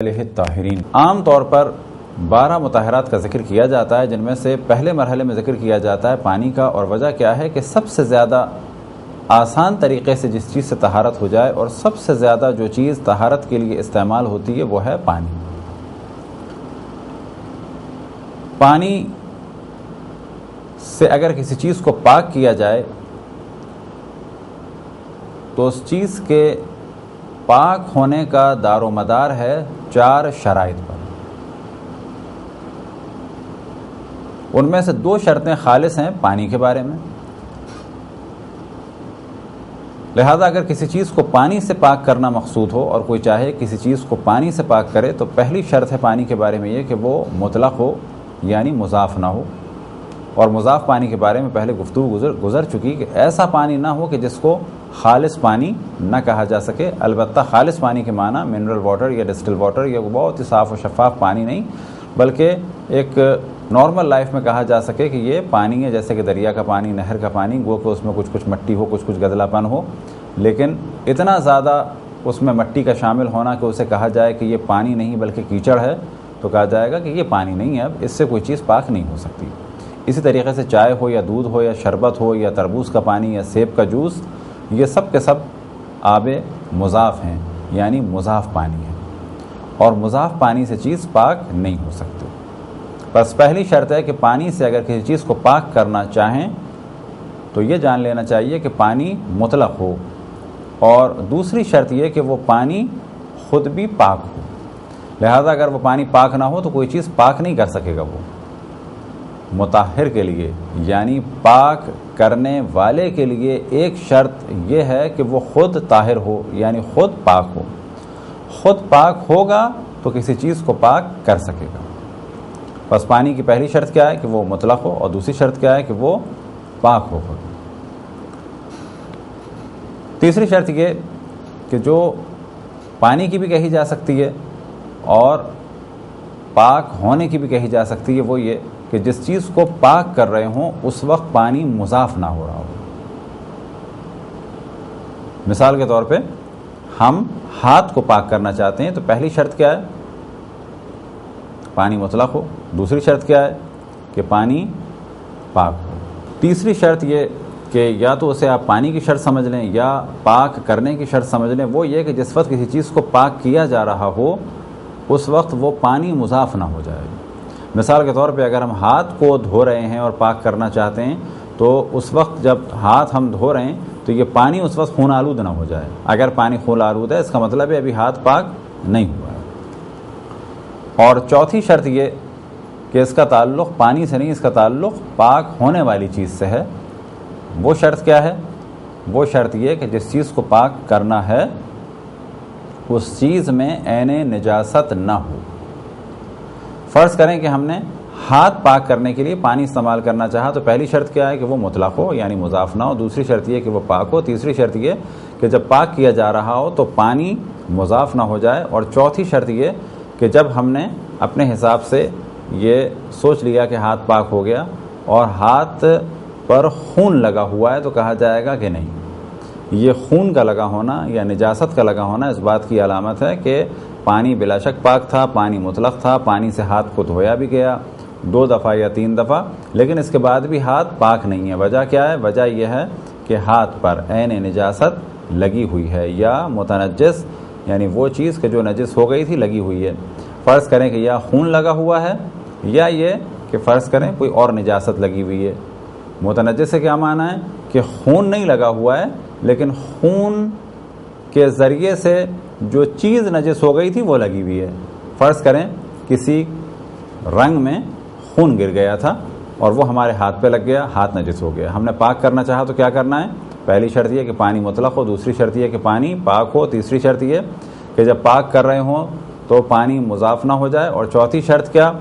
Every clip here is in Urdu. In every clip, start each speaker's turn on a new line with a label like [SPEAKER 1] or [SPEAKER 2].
[SPEAKER 1] الطاہرین عام طور پر 12 مطہرات کا ذکر کیا جاتا ہے، جن میں سے پہلے مرحلے میں ذکر کیا جاتا ہے پانی کا، اور وجہ کیا ہے کہ سب سے زیادہ آسان طریقے سے جس چیز سے طہارت ہو جائے اور سب سے زیادہ جو چیز طہارت کے لیے استعمال ہوتی ہے وہ ہے پانی۔ پانی سے اگر کسی چیز کو پاک کیا جائے تو اس چیز کے پاک ہونے کا دار و مدار ہے 4 شرائط پر۔ ان میں سے 2 شرطیں خالص ہیں پانی کے بارے میں، لہذا اگر کسی چیز کو پانی سے پاک کرنا مقصود ہو اور کوئی چاہے کسی چیز کو پانی سے پاک کرے تو پہلی شرط ہے پانی کے بارے میں یہ کہ وہ مطلق ہو، یعنی مضاف نہ ہو۔ اور مضاف پانی کے بارے میں پہلے گفتگو گزر چکی کہ ایسا پانی نہ ہو کہ جس کو خالص پانی نہ کہا جا سکے۔ البتہ خالص پانی کے معنی منرل واٹر یا ڈسٹل واٹر یا بہت ہی صاف و شفاف پانی نہیں، بلکہ ایک نارمل لائف میں کہا جا سکے کہ یہ پانی ہے، جیسے کہ دریا کا پانی، نہر کا پانی، گو کہ اس میں کچھ مٹی ہو، کچھ گدلا پن ہو، لیکن اتنا زیادہ اس میں مٹی کا شامل ہونا کہ اسے کہا جائے کہ یہ پانی نہیں بلکہ کیچڑ ہے، تو کہا جائے گا کہ یہ پانی نہیں ہے، اب اس سے کوئی چیز پاک نہیں ہو سکتی۔ اسی طریقے سے چائے ہو یا دودھ ہو یا شربت ہو یا تربوز کا پانی یا سیب کا جوس، یہ سب کے سب آب مضاف ہیں، یعنی مضاف پانی ہے، اور مضاف پانی سے چیز پاک نہیں ہو سکتی۔ بس پہلی شرط ہے کہ پانی سے اگر کسی چیز کو پاک کرنا چاہیں تو یہ جان لینا چاہیے کہ پانی مطلق ہو، اور دوسری شرط یہ کہ وہ پانی خود بھی پاک ہو۔ لہذا اگر وہ پانی پاک نہ ہو تو کوئی چیز پاک نہیں کر سکے گا۔ وہ مطہر کے لیے یعنی پاک کرنے والے کے لیے ایک شرط یہ ہے کہ وہ خود طاہر ہو، یعنی خود پاک ہو۔ خود پاک ہوگا تو کسی چیز کو پاک کر سکے گا۔ بس پانی کی پہلی شرط کیا ہے کہ وہ مطلق ہو، اور دوسری شرط کیا ہے کہ وہ پاک ہو۔ تیسری شرط یہ کہ جو پانی کی بھی کہی جا سکتی ہے اور پاک ہونے کی بھی کہی جا سکتی ہے، وہ یہ کہ جس چیز کو پاک کر رہے ہوں اس وقت پانی مضاف نہ ہو رہا ہو۔ مثال کے طور پہ ہم ہاتھ کو پاک کرنا چاہتے ہیں تو پہلی شرط کیا ہے؟ پانی مطلق ہو۔ دوسری شرط کیا ہے؟ کہ پانی پاک ہو۔ تیسری شرط یہ کہ یا تو اسے آپ پانی کی شرط سمجھ لیں یا پاک کرنے کی شرط سمجھ لیں، وہ یہ کہ جس وقت کسی چیز کو پاک کیا جا رہا ہو اس وقت وہ پانی مضاف نہ ہو جائے۔ مثال کے طور پہ اگر ہم ہاتھ کو دھو رہے ہیں اور پاک کرنا چاہتے ہیں تو اس وقت جب ہاتھ ہم دھو رہے ہیں تو یہ پانی اس وقت خون آلود نہ ہو جائے۔ اگر پانی خون آلود ہے اس کا مطلب ہے ابھی ہاتھ پاک نہیں ہوا ہے۔ اور چوتھی شرط یہ کہ اس کا تعلق پانی سے نہیں، اس کا تعلق پاک ہونے والی چیز سے ہے۔ وہ شرط کیا ہے؟ وہ شرط یہ کہ جس چیز کو پاک کرنا ہے اس چیز میں عین نجاست نہ ہو۔ فرض کریں کہ ہم نے ہاتھ پاک کرنے کے لیے پانی استعمال کرنا چاہا تو پہلی شرط کیا ہے کہ وہ مطلق ہو، یعنی مضاف نہ ہو۔ دوسری شرط یہ کہ وہ پاک ہو۔ تیسری شرط یہ کہ جب پاک کیا جا رہا ہو تو پانی مضاف نہ ہو جائے۔ اور چوتھی شرط یہ کہ جب ہم نے اپنے حساب سے یہ سوچ لیا کہ ہاتھ پاک ہو گیا اور ہاتھ پر خون لگا ہوا ہے تو کہا جائے گا کہ نہیں، یہ خون کا لگا ہونا یا نجاست کا لگا ہونا اس بات کی علامت ہے کہ پانی بلا شک پاک تھا، پانی مطلق تھا، پانی سے ہاتھ کو دھویا بھی گیا 2 دفعہ یا 3 دفعہ، لیکن اس کے بعد بھی ہاتھ پاک نہیں ہے۔ وجہ کیا ہے؟ وجہ یہ ہے کہ ہاتھ پر عین نجاست لگی ہوئی ہے، یا متنجس یعنی وہ چیز کہ جو نجس ہو گئی تھی لگی ہوئی ہے۔ فرض کریں کہ یا خون لگا ہوا ہے یا یہ کہ فرض کریں کوئی اور نجاست لگی ہوئی ہے۔ متنجس سے کیا معنی ہے؟ کہ خون نہیں لگا ہوا ہے لیکن خون کے ذریعے سے جو چیز نجس ہو گئی تھی وہ لگی ہوئی ہے۔ فرض کریں کسی رنگ میں خون گر گیا تھا اور وہ ہمارے ہاتھ پہ لگ گیا، ہاتھ نجس ہو گیا۔ ہم نے پاک کرنا چاہا تو کیا کرنا ہے؟ پہلی شرط یہ کہ پانی مطلق ہو، دوسری شرط یہ کہ پانی پاک ہو، تیسری شرط یہ کہ جب پاک کر رہے ہوں تو پانی مضاف نہ ہو جائے، اور چوتھی شرط کیا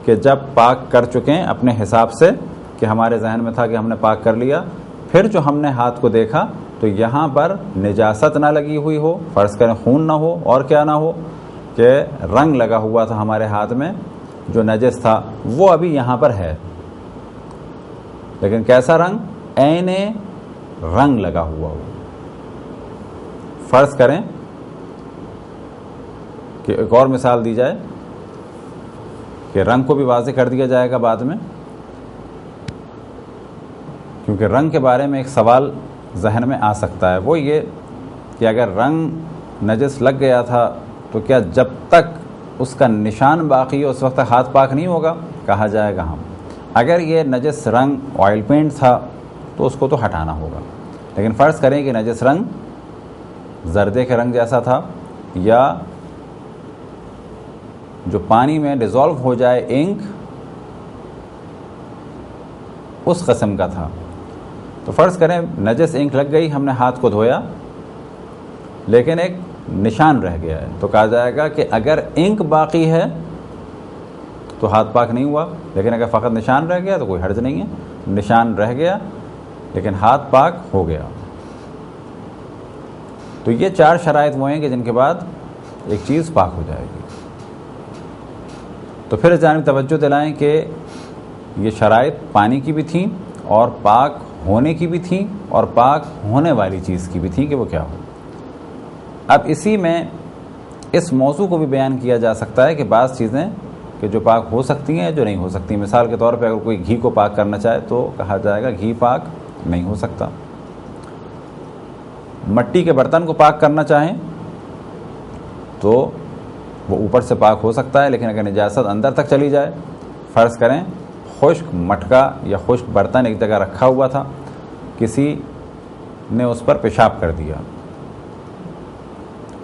[SPEAKER 1] کہ جب پاک کر چکیں اپنے حساب سے کہ ہمارے ذہن میں تھا کہ ہم نے پاک کر لیا، پھر جو ہم نے ہاتھ کو دیکھا تو یہاں پر نجاست نہ لگی ہوئی ہو، فرض کریں خون نہ ہو، اور کیا نہ ہو کہ رنگ لگا ہوا تھا ہمارے ہاتھ میں جو نجس تھا وہ ابھی یہاں پر ہے، لیکن کیسا رنگ؟ عین رنگ لگا ہوا ہو۔ فرض کریں کہ ایک اور مثال دی جائے کہ رنگ کو بھی واضح کر دیا جائے گا بعد میں، کیونکہ رنگ کے بارے میں ایک سوال ذہن میں آ سکتا ہے، وہ یہ کہ اگر رنگ نجس لگ گیا تھا تو کیا جب تک اس کا نشان باقی ہے اس وقت تک ہاتھ پاک نہیں ہوگا؟ کہا جائے گا ہم اگر یہ نجس رنگ آئل پینٹ تھا تو اس کو تو ہٹانا ہوگا، لیکن فرض کریں کہ نجس رنگ زردے کے رنگ جیسا تھا یا جو پانی میں ڈیزالو ہو جائے انک اس قسم کا تھا، تو فرض کریں نجس انک لگ گئی، ہم نے ہاتھ کو دھویا لیکن ایک نشان رہ گیا ہے، تو کہا جائے گا کہ اگر انک باقی ہے تو ہاتھ پاک نہیں ہوا، لیکن اگر فقط نشان رہ گیا تو کوئی حرج نہیں ہے، نشان رہ گیا لیکن ہاتھ پاک ہو گیا۔ تو یہ 4 شرائط وہ ہیں کہ جن کے بعد ایک چیز پاک ہو جائے گی۔ تو پھر اس جانب توجہ دلائیں کہ یہ شرائط پانی کی بھی تھیں اور پاک ہونے کی بھی تھیں اور پاک ہونے والی چیز کی بھی تھیں کہ وہ کیا ہو۔ اب اسی میں اس موضوع کو بھی بیان کیا جا سکتا ہے کہ بعض چیزیں کہ جو پاک ہو سکتی ہیں جو نہیں ہو سکتی، مثال کے طور پہ اگر کوئی گھی کو پاک کرنا چاہے تو کہا جائے گا گھی پاک نہیں ہو سکتا۔ مٹی کے برتن کو پاک کرنا چاہیں تو وہ اوپر سے پاک ہو سکتا ہے، لیکن اگر نجاست اندر تک چلی جائے، فرض کریں خشک مٹکا یا خشک برتن ایک جگہ رکھا ہوا تھا، کسی نے اس پر پیشاب کر دیا،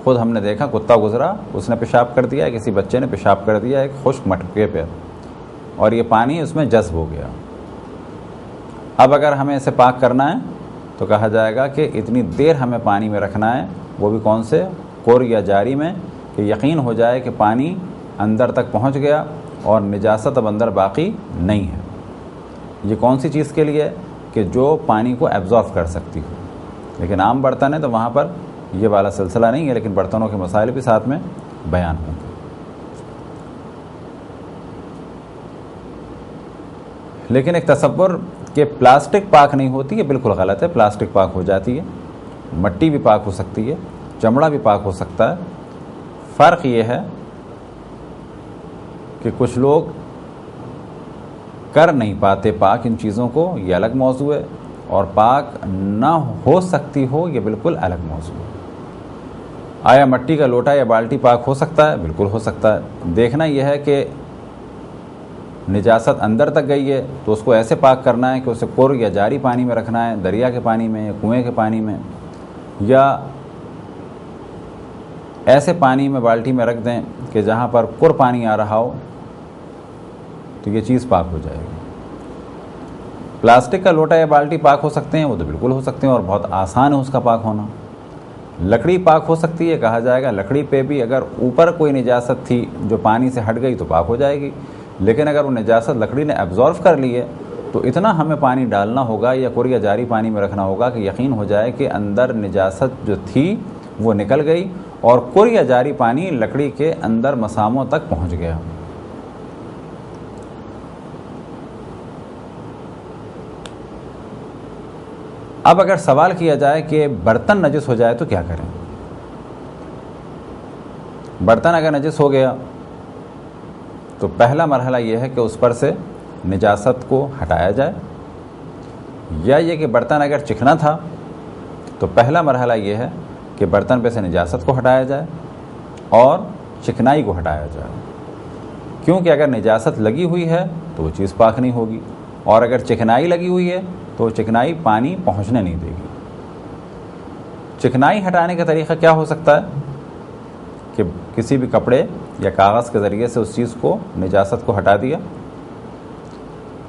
[SPEAKER 1] خود ہم نے دیکھا کتا گزرا اس نے پیشاب کر دیا، کسی بچے نے پیشاب کر دیا ایک خشک مٹکے پہ اور یہ پانی اس میں جذب ہو گیا۔ اب اگر ہمیں اسے پاک کرنا ہے تو کہا جائے گا کہ اتنی دیر ہمیں پانی میں رکھنا ہے، وہ بھی کون سے کور یا جاری میں، کہ یقین ہو جائے کہ پانی اندر تک پہنچ گیا اور نجاست اب اندر باقی نہیں ہے۔ یہ کون سی چیز کے لیے؟ کہ جو پانی کو ایبزارب کر سکتی ہو، لیکن عام برتن ہے تو وہاں پر یہ والا سلسلہ نہیں ہے، لیکن برتنوں کے مسائل بھی ساتھ میں بیان ہوں گے۔ لیکن ایک تصور کہ پلاسٹک پاک نہیں ہوتی ہے بالکل غلط ہے، پلاسٹک پاک ہو جاتی ہے، مٹی بھی پاک ہو سکتی ہے، چمڑا بھی پاک ہو سکتا ہے۔ فرق یہ ہے کہ کچھ لوگ کر نہیں پاتے پاک ان چیزوں کو، یہ الگ موضوع ہے، اور پاک نہ ہو سکتی ہو یہ بالکل الگ موضوع ہے۔ آیا مٹی کا لوٹا یا بالٹی پاک ہو سکتا ہے؟ بالکل ہو سکتا ہے۔ دیکھنا یہ ہے کہ نجاست اندر تک گئی ہے تو اس کو ایسے پاک کرنا ہے کہ اسے کور یا جاری پانی میں رکھنا ہے، دریا کے پانی میں یا کنویں کے پانی میں، یا ایسے پانی میں بالٹی میں رکھ دیں کہ جہاں پر کور پانی آ رہا ہو تو یہ چیز پاک ہو جائے گی۔ پلاسٹک کا لوٹا یا بالٹی پاک ہو سکتے ہیں؟ وہ تو بالکل ہو سکتے ہیں اور بہت آسان ہے اس کا پاک ہونا۔ لکڑی پاک ہو سکتی ہے؟ کہا جائے گا لکڑی پہ بھی اگر اوپر کوئی نجاست تھی جو پانی سے ہٹ گئی تو پاک ہو جائے گی، لیکن اگر وہ نجاست لکڑی نے ایبزارو کر لی ہے تو اتنا ہمیں پانی ڈالنا ہوگا یا کور یا جاری پانی میں رکھنا ہوگا کہ یقین ہو جائے کہ اندر نجاست جو تھی وہ نکل گئی اور کور یا جاری پانی لکڑی کے اندر مساموں تک پہنچ گیا۔ اب اگر سوال کیا جائے کہ برتن نجس ہو جائے تو کیا کریں؟ برتن اگر نجس ہو گیا تو پہلا مرحلہ یہ ہے کہ اس پر سے نجاست کو ہٹایا جائے، یا یہ کہ برتن اگر چکنا تھا تو پہلا مرحلہ یہ ہے کہ برتن پہ سے نجاست کو ہٹایا جائے اور چکنائی کو ہٹایا جائے، کیونکہ اگر نجاست لگی ہوئی ہے تو وہ چیز پاک نہیں ہوگی، اور اگر چکنائی لگی ہوئی ہے تو چکنائی پانی پہنچنے نہیں دے گی۔ چکنائی ہٹانے کا طریقہ کیا ہو سکتا ہے؟ کہ کسی بھی کپڑے یا کاغذ کے ذریعے سے اس چیز کو نجاست کو ہٹا دیا۔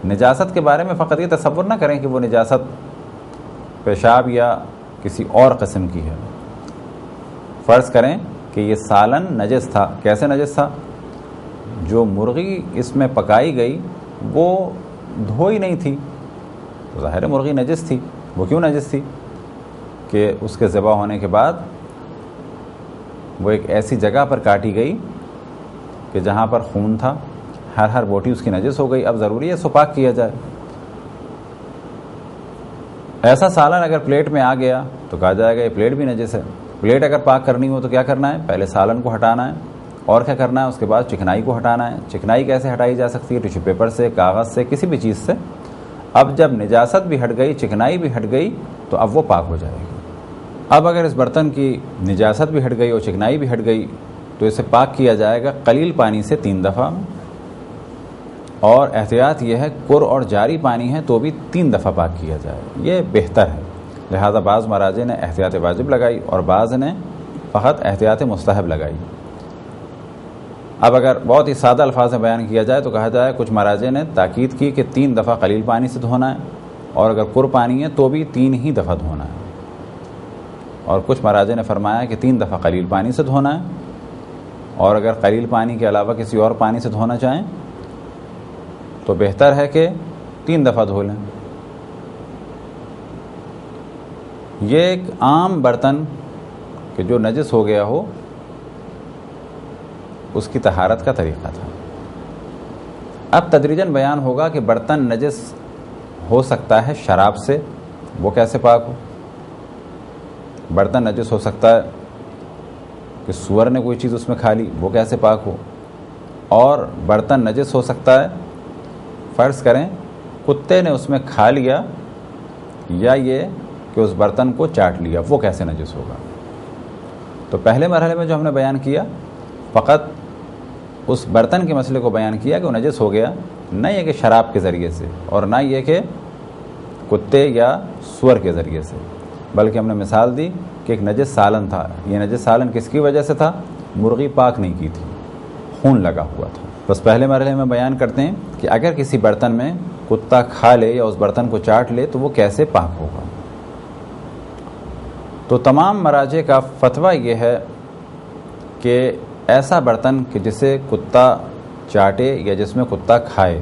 [SPEAKER 1] نجاست کے بارے میں فقط یہ تصور نہ کریں کہ وہ نجاست پیشاب یا کسی اور قسم کی ہے۔ فرض کریں کہ یہ سالن نجس تھا۔ کیسے نجس تھا؟ جو مرغی اس میں پکائی گئی وہ دھوئی نہیں تھی، تو ظاہر مرغی نجس تھی۔ وہ کیوں نجس تھی؟ کہ اس کے ذبح ہونے کے بعد وہ ایک ایسی جگہ پر کاٹی گئی کہ جہاں پر خون تھا، ہر بوٹی اس کی نجس ہو گئی۔ اب ضروری ہے اس کو پاک کیا جائے۔ ایسا سالن اگر پلیٹ میں آ گیا تو کہا جائے گا یہ پلیٹ بھی نجس ہے۔ پلیٹ اگر پاک کرنی ہو تو کیا کرنا ہے؟ پہلے سالن کو ہٹانا ہے اور کیا کرنا ہے؟ اس کے بعد چکنائی کو ہٹانا ہے۔ چکنائی کیسے ہٹائی جا سکتی ہے؟ ٹیشو پیپر سے، کاغذ سے، کسی بھی چیز سے۔ اب جب نجاست بھی ہٹ گئی، چکنائی بھی ہٹ گئی، تو اب وہ پاک ہو جائے گی۔ اب اگر اس برتن کی نجاست بھی ہٹ گئی اور چکنائی بھی ہٹ گئی تو اسے پاک کیا جائے گا قلیل پانی سے 3 دفعہ، اور احتیاط یہ ہے کر اور جاری پانی ہے تو بھی 3 دفعہ پاک کیا جائے، یہ بہتر ہے۔ لہذا بعض مراجع نے احتیاط واجب لگائی اور بعض نے فقط احتیاط مستحب لگائی۔ اب اگر بہت ہی سادہ الفاظ میں بیان کیا جائے تو کہا جائے کچھ مراجع نے تاکید کی کہ 3 دفعہ قلیل پانی سے دھونا ہے، اور اگر کر پانی ہے تو بھی 3 ہی دفعہ دھونا ہے، اور کچھ مراجع نے فرمایا کہ 3 دفعہ قلیل پانی سے دھونا ہے، اور اگر قلیل پانی کے علاوہ کسی اور پانی سے دھونا چاہیں تو بہتر ہے کہ 3 دفعہ دھو لیں۔ یہ ایک عام برتن کہ جو نجس ہو گیا ہو اس کی طہارت کا طریقہ تھا۔ اب تدریجاً بیان ہوگا کہ برتن نجس ہو سکتا ہے شراب سے، وہ کیسے پاک ہو؟ برتن نجس ہو سکتا ہے کہ سور نے کوئی چیز اس میں کھا لی، وہ کیسے پاک ہو؟ اور برتن نجس ہو سکتا ہے فرض کریں کتے نے اس میں کھا لیا، یا یہ کہ اس برتن کو چاٹ لیا، وہ کیسے نجس ہوگا؟ تو پہلے مرحلے میں جو ہم نے بیان کیا فقط اس برتن کے مسئلے کو بیان کیا کہ وہ نجس ہو گیا، نہ یہ کہ شراب کے ذریعے سے اور نہ یہ کہ کتے یا سور کے ذریعے سے، بلکہ ہم نے مثال دی کہ ایک نجس سالن تھا۔ یہ نجس سالن کس کی وجہ سے تھا؟ مرغی پاک نہیں کی تھی، خون لگا ہوا تھا۔ بس پہلے مرحلے میں بیان کرتے ہیں کہ اگر کسی برتن میں کتا کھا لے یا اس برتن کو چاٹ لے تو وہ کیسے پاک ہوگا۔ تو تمام مراجع کا فتویٰ یہ ہے کہ ایسا برتن کہ جسے کتا چاٹے یا جس میں کتا کھائے،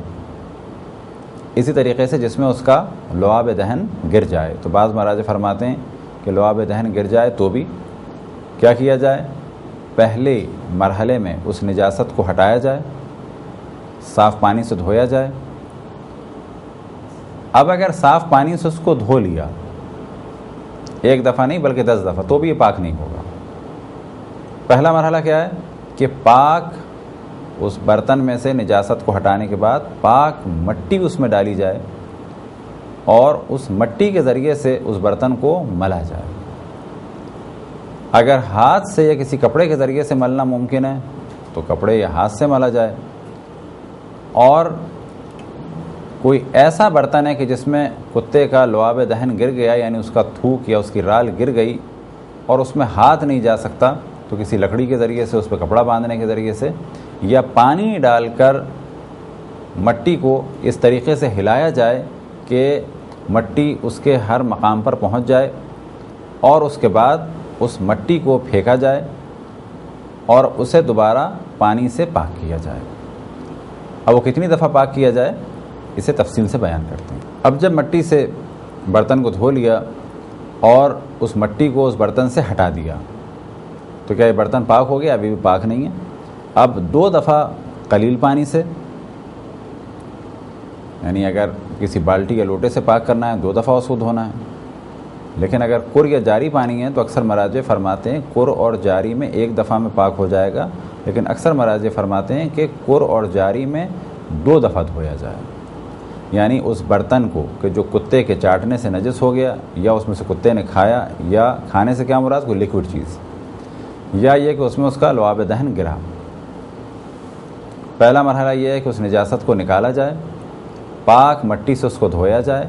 [SPEAKER 1] اسی طریقے سے جس میں اس کا لعاب دہن گر جائے، تو بعض مراجع فرماتے ہیں کہ لعاب دہن گر جائے تو بھی کیا کیا جائے؟ پہلے مرحلے میں اس نجاست کو ہٹایا جائے، صاف پانی سے دھویا جائے۔ اب اگر صاف پانی سے اس کو دھو لیا، 1 دفعہ نہیں بلکہ 10 دفعہ، تو بھی یہ پاک نہیں ہوگا۔ پہلا مرحلہ کیا ہے کہ پاک اس برتن میں سے نجاست کو ہٹانے کے بعد پاک مٹی اس میں ڈالی جائے اور اس مٹی کے ذریعے سے اس برتن کو ملا جائے۔ اگر ہاتھ سے یا کسی کپڑے کے ذریعے سے ملنا ممکن ہے تو کپڑے یا ہاتھ سے ملا جائے، اور کوئی ایسا برتن ہے کہ جس میں کتے کا لعاب دہن گر گیا، یعنی اس کا تھوک یا اس کی رال گر گئی اور اس میں ہاتھ نہیں جا سکتا، تو کسی لکڑی کے ذریعے سے اس پہ کپڑا باندھنے کے ذریعے سے یا پانی ڈال کر مٹی کو اس طریقے سے ہلایا جائے کہ مٹی اس کے ہر مقام پر پہنچ جائے، اور اس کے بعد اس مٹی کو پھینکا جائے اور اسے دوبارہ پانی سے پاک کیا جائے۔ اب وہ کتنی دفعہ پاک کیا جائے اسے تفصیل سے بیان کرتے ہیں۔ اب جب مٹی سے برتن کو دھو لیا اور اس مٹی کو اس برتن سے ہٹا دیا تو کیا یہ برتن پاک ہو گیا؟ ابھی بھی پاک نہیں ہے۔ اب 2 دفعہ قلیل پانی سے، یعنی اگر کسی بالٹی یا لوٹے سے پاک کرنا ہے 2 دفعہ اس کو دھونا ہے، لیکن اگر کر یا جاری پانی ہے تو اکثر مراجع فرماتے ہیں کر اور جاری میں 1 دفعہ میں پاک ہو جائے گا، لیکن اکثر مراجع فرماتے ہیں کہ کر اور جاری میں 2 دفعہ دھویا جائے۔ یعنی اس برتن کو کہ جو کتے کے چاٹنے سے نجس ہو گیا، یا اس میں سے کتے نے کھایا، یا کھانے سے کیا مراد کوئی لیکوڈ چیز، یا یہ کہ اس میں اس کا لعاب دہن گرا۔ پہلا مرحلہ یہ ہے کہ اس نجاست کو نکالا جائے، پاک مٹی سے اس کو دھویا جائے،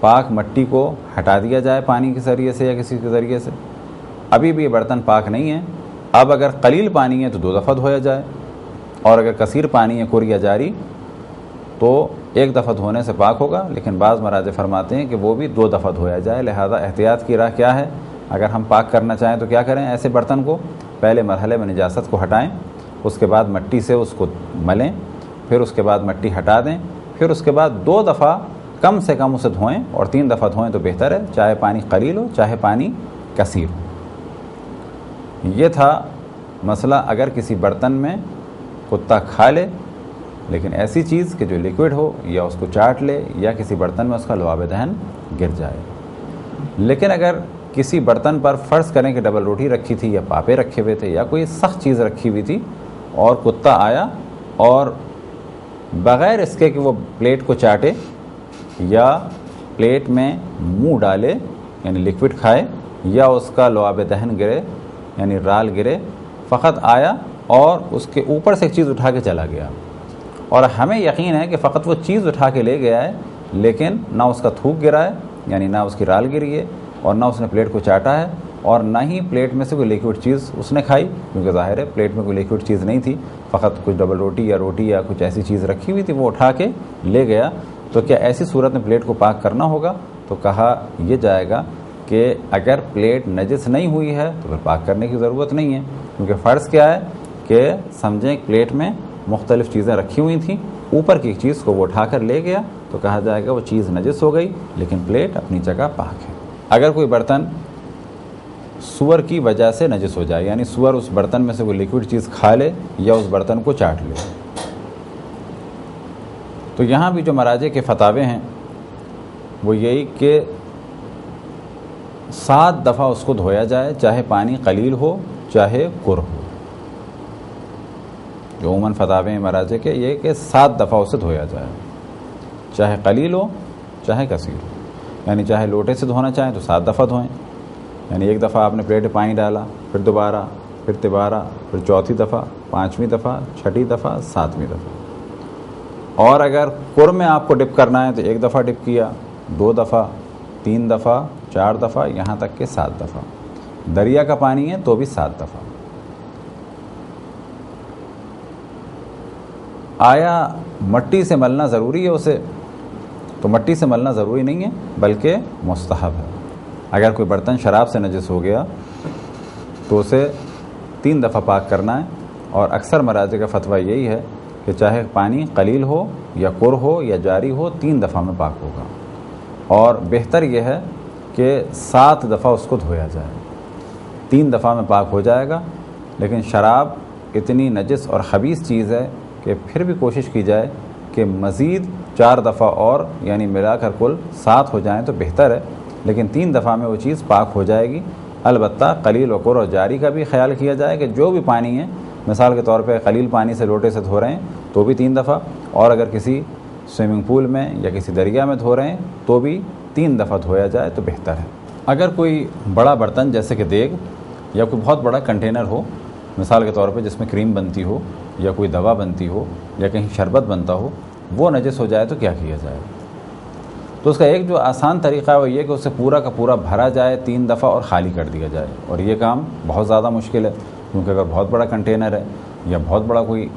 [SPEAKER 1] پاک مٹی کو ہٹا دیا جائے پانی کے ذریعے سے یا کسی کے ذریعے سے۔ ابھی بھی یہ برتن پاک نہیں ہے۔ اب اگر قلیل پانی ہے تو 2 دفعہ دھویا جائے، اور اگر کثیر پانی ہے کر یا جاری تو 1 دفعہ دھونے سے پاک ہوگا، لیکن بعض مراجع فرماتے ہیں کہ وہ بھی 2 دفعہ دھویا جائے۔ لہذا احتیاط کی راہ کیا ہے؟ اگر ہم پاک کرنا چاہیں تو کیا کریں؟ ایسے برتن کو پہلے مرحلے میں نجاست کو ہٹائیں، اس کے بعد مٹی سے اس کو ملیں، پھر اس کے بعد مٹی ہٹا دیں، پھر اس کے بعد 2 دفعہ کم سے کم اسے دھوئیں، اور 3 دفعہ دھوئیں تو بہتر ہے، چاہے پانی قلیل ہو چاہے پانی کثیر ہو۔ یہ تھا مسئلہ اگر کسی برتن میں کتا کھا لے، لیکن ایسی چیز کہ جو لیکوڈ ہو، یا اس کو چاٹ لے، یا کسی برتن میں اس کا لعاب دہن گر جائے۔ لیکن اگر کسی برتن پر فرض کریں کہ ڈبل روٹی رکھی تھی یا پاپے رکھے ہوئے تھے یا کوئی سخت چیز رکھی ہوئی تھی، اور کتا آیا اور بغیر اس کے کہ وہ پلیٹ کو چاٹے یا پلیٹ میں منہ ڈالے یعنی لیکوڈ کھائے یا اس کا لعاب دہن گرے یعنی رال گرے، فقط آیا اور اس کے اوپر سے ایک چیز اٹھا کے چلا گیا، اور ہمیں یقین ہے کہ فقط وہ چیز اٹھا کے لے گیا ہے، لیکن نہ اس کا تھوک گرا ہے یعنی نہ اس کی رال گری ہے اور نہ اس نے پلیٹ کو چاٹا ہے اور نہ ہی پلیٹ میں سے کوئی لیکوڈ چیز اس نے کھائی، کیونکہ ظاہر ہے پلیٹ میں کوئی لیکوڈ چیز نہیں تھی، فقط کچھ ڈبل روٹی یا کچھ ایسی چیز رکھی ہوئی تھی، وہ اٹھا کے لے گیا۔ تو کیا ایسی صورت میں پلیٹ کو پاک کرنا ہوگا؟ تو کہا یہ جائے گا کہ اگر پلیٹ نجس نہیں ہوئی ہے تو پھر پاک کرنے کی ضرورت نہیں ہے، کیونکہ فرض کیا ہے کہ سمجھیں پلیٹ میں مختلف چیزیں رکھی ہوئی تھیں، اوپر کی ایک چیز کو وہ اٹھا کر لے گیا تو کہا جائے گا وہ چیز نجس ہو گئی، لیکن پلیٹ اپنی جگہ پاک ہے۔ اگر کوئی برتن سور کی وجہ سے نجس ہو جائے، یعنی سور اس برتن میں سے کوئی لیکوڈ چیز کھا لے یا اس برتن کو چاٹ لے، تو یہاں بھی جو مراجع کے فتاوے ہیں وہ یہی کہ 7 دفعہ اس کو دھویا جائے، چاہے پانی قلیل ہو چاہے کر ہو۔ جو عموماً فتاوے ہیں مراجع کے یہ کہ 7 دفعہ اسے دھویا جائے، چاہے قلیل ہو چاہے کثیر ہو، یعنی چاہے لوٹے سے دھونا چاہیں تو 7 دفعہ دھوئیں، یعنی ایک دفعہ آپ نے پلیٹ میں پانی ڈالا، پھر دوبارہ، پھر تبارہ، پھر چوتھی دفعہ، 5ویں دفعہ، 6ٹھی دفعہ، 7ویں دفعہ۔ اور اگر کر میں آپ کو ڈپ کرنا ہے تو 1 دفعہ ڈپ کیا، 2 دفعہ، 3 دفعہ، 4 دفعہ، یہاں تک کہ 7 دفعہ۔ دریا کا پانی ہے تو بھی 7 دفعہ۔ آیا مٹی سے ملنا ضروری ہے اسے؟ تو مٹی سے ملنا ضروری نہیں ہے بلکہ مستحب ہے۔ اگر کوئی برتن شراب سے نجس ہو گیا تو اسے 3 دفعہ پاک کرنا ہے، اور اکثر مراجع کا فتویٰ یہی ہے کہ چاہے پانی قلیل ہو یا کر ہو یا جاری ہو 3 دفعہ میں پاک ہوگا، اور بہتر یہ ہے کہ 7 دفعہ اس کو دھویا جائے، 3 دفعہ میں پاک ہو جائے گا۔ لیکن شراب اتنی نجس اور خبیث چیز ہے کہ پھر بھی کوشش کی جائے کہ مزید 4 دفعہ اور یعنی ملا کر کل 7 ہو جائیں تو بہتر ہے، لیکن 3 دفعہ میں وہ چیز پاک ہو جائے گی۔ البتہ قلیل و کر اور جاری کا بھی خیال کیا جائے کہ جو بھی پانی ہے، مثال کے طور پہ قلیل پانی سے لوٹے سے دھو رہے ہیں تو بھی 3 دفعہ، اور اگر کسی سوئمنگ پول میں یا کسی دریا میں دھو رہے ہیں تو بھی 3 دفعہ دھویا جائے تو بہتر ہے۔ اگر کوئی بڑا برتن جیسے کہ دیگ یا کوئی بہت بڑا کنٹینر ہو، مثال کے طور پہ جس میں کریم بنتی ہو یا کوئی دوا بنتی ہو یا کہیں شربت بنتا ہو، وہ نجس ہو جائے تو کیا کیا جائے؟ تو اس کا ایک جو آسان طریقہ ہے وہ یہ کہ اسے پورا کا پورا بھرا جائے 3 دفعہ اور خالی کر دیا جائے، اور یہ کام بہت زیادہ مشکل ہے، کیونکہ اگر بہت بڑا کنٹینر ہے یا بہت بڑا کوئی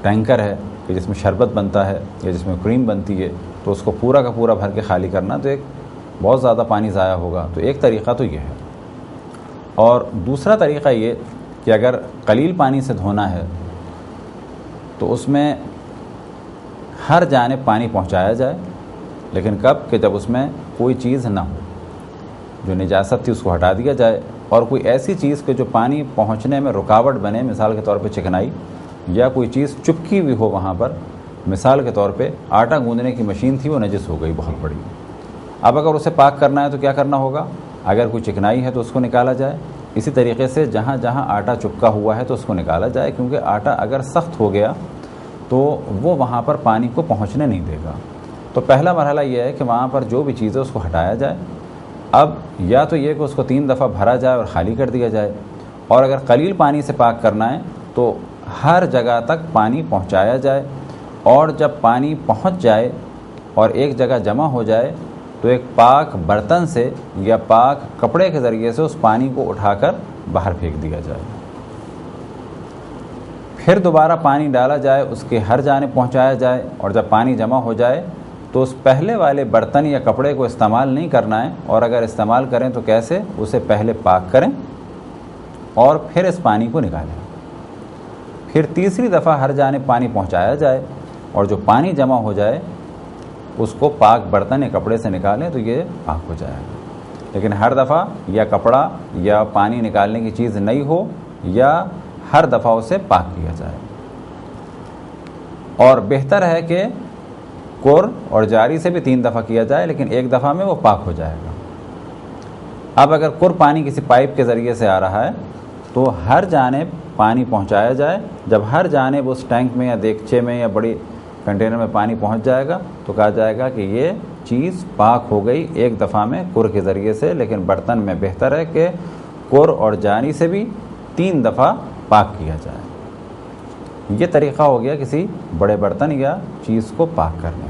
[SPEAKER 1] ٹینکر ہے کہ جس میں شربت بنتا ہے یا جس میں کریم بنتی ہے، تو اس کو پورا کا پورا بھر کے خالی کرنا تو ایک بہت زیادہ پانی ضائع ہوگا۔ تو ایک طریقہ تو یہ ہے، اور دوسرا طریقہ یہ کہ اگر قلیل پانی سے دھونا ہے تو اس میں ہر جانب پانی پہنچایا جائے، لیکن کب؟ کہ جب اس میں کوئی چیز نہ ہو، جو نجاست تھی اس کو ہٹا دیا جائے، اور کوئی ایسی چیز کہ جو پانی پہنچنے میں رکاوٹ بنے، مثال کے طور پہ چکنائی یا کوئی چیز چپکی ہوئی ہو وہاں پر، مثال کے طور پہ آٹا گوندنے کی مشین تھی وہ نجس ہو گئی بہت بڑی۔ اب اگر اسے پاک کرنا ہے تو کیا کرنا ہوگا؟ اگر کوئی چکنائی ہے تو اس کو نکالا جائے، اسی طریقے سے جہاں جہاں آٹا چپکا ہوا ہے تو اس کو نکالا جائے، کیونکہ آٹا اگر سخت ہو گیا تو وہ وہاں پر پانی کو پہنچنے نہیں دے گا۔ تو پہلا مرحلہ یہ ہے کہ وہاں پر جو بھی چیز ہے اس کو ہٹایا جائے۔ اب یا تو یہ کہ اس کو 3 دفعہ بھرا جائے اور خالی کر دیا جائے، اور اگر قلیل پانی سے پاک کرنا ہے تو ہر جگہ تک پانی پہنچایا جائے، اور جب پانی پہنچ جائے اور ایک جگہ جمع ہو جائے تو ایک پاک برتن سے یا پاک کپڑے کے ذریعے سے اس پانی کو اٹھا کر باہر پھینک دیا جائے، پھر دوبارہ پانی ڈالا جائے، اس کے ہر جانب پہنچایا جائے، اور جب پانی جمع ہو جائے تو اس پہلے والے برتن یا کپڑے کو استعمال نہیں کرنا ہے، اور اگر استعمال کریں تو کیسے؟ اسے پہلے پاک کریں اور پھر اس پانی کو نکالیں، پھر تیسری دفعہ ہر جانب پانی پہنچایا جائے، اور جو پانی جمع ہو جائے اس کو پاک برتن یا کپڑے سے نکالیں تو یہ پاک ہو جائے گا۔ لیکن ہر دفعہ یا کپڑا یا پانی نکالنے کی چیز نہیں ہو، یا ہر دفعہ اسے پاک کیا جائے، اور بہتر ہے کہ کر اور جاری سے بھی 3 دفعہ کیا جائے، لیکن ایک دفعہ میں وہ پاک ہو جائے گا۔ اب اگر کر پانی کسی پائپ کے ذریعے سے آ رہا ہے تو ہر جانب پانی پہنچایا جائے. جب ہر جانب اس ٹینک میں یا دیگچے میں یا بڑی کنٹینر میں پانی پہنچ جائے گا تو کہا جائے گا کہ یہ چیز پاک ہو گئی ایک دفعہ میں کر کے ذریعے سے. لیکن برتن میں بہتر ہے کہ کر اور جانی سے بھی 3 دفعہ پاک کیا جائے. یہ طریقہ ہو گیا کسی بڑے برتن یا چیز کو پاک کرنے.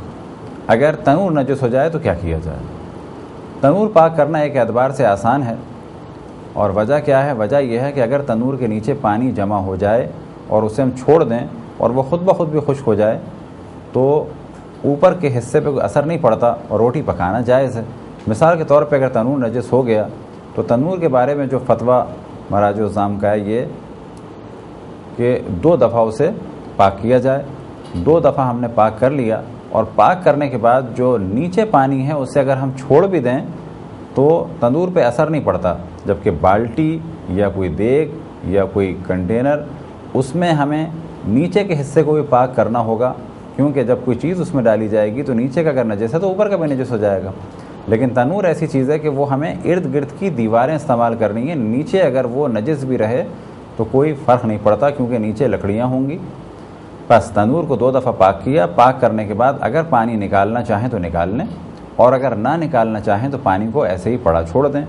[SPEAKER 1] اگر تنور نجس ہو جائے تو کیا کیا جائے؟ تنور پاک کرنا ایک اعتبار سے آسان ہے. اور وجہ کیا ہے؟ وجہ یہ ہے کہ اگر تنور کے نیچے پانی جمع ہو جائے اور اسے ہم چھوڑ دیں اور وہ خود بخود بھی خشک ہو جائے تو اوپر کے حصے پہ کوئی اثر نہیں پڑتا اور روٹی پکانا جائز ہے. مثال کے طور پہ اگر تنور نجس ہو گیا تو تنور کے بارے میں جو فتویٰ مراجع الزام کا ہے یہ کہ 2 دفعہ اسے پاک کیا جائے. 2 دفعہ ہم نے پاک کر لیا اور پاک کرنے کے بعد جو نیچے پانی ہے اسے اگر ہم چھوڑ بھی دیں تو تندور پہ اثر نہیں پڑتا. جبکہ بالٹی یا کوئی دیگ یا کوئی کنٹینر اس میں ہمیں نیچے کے حصے کو بھی پاک کرنا ہوگا, کیونکہ جب کوئی چیز اس میں ڈالی جائے گی تو نیچے کا اگر نجس ہے تو اوپر کا بھی نجس ہو جائے گا. لیکن تنور ایسی چیز ہے کہ وہ ہمیں ارد گرد کی دیواریں استعمال کرنی ہیں. نیچے اگر وہ نجس بھی رہے تو کوئی فرق نہیں پڑتا کیونکہ نیچے لکڑیاں ہوں گی. بس تنور کو 2 دفعہ پاک کیا. پاک کرنے کے بعد اگر پانی نکالنا چاہیں تو نکال لیں اور اگر نہ نکالنا چاہیں تو پانی کو ایسے ہی پڑا چھوڑ دیں.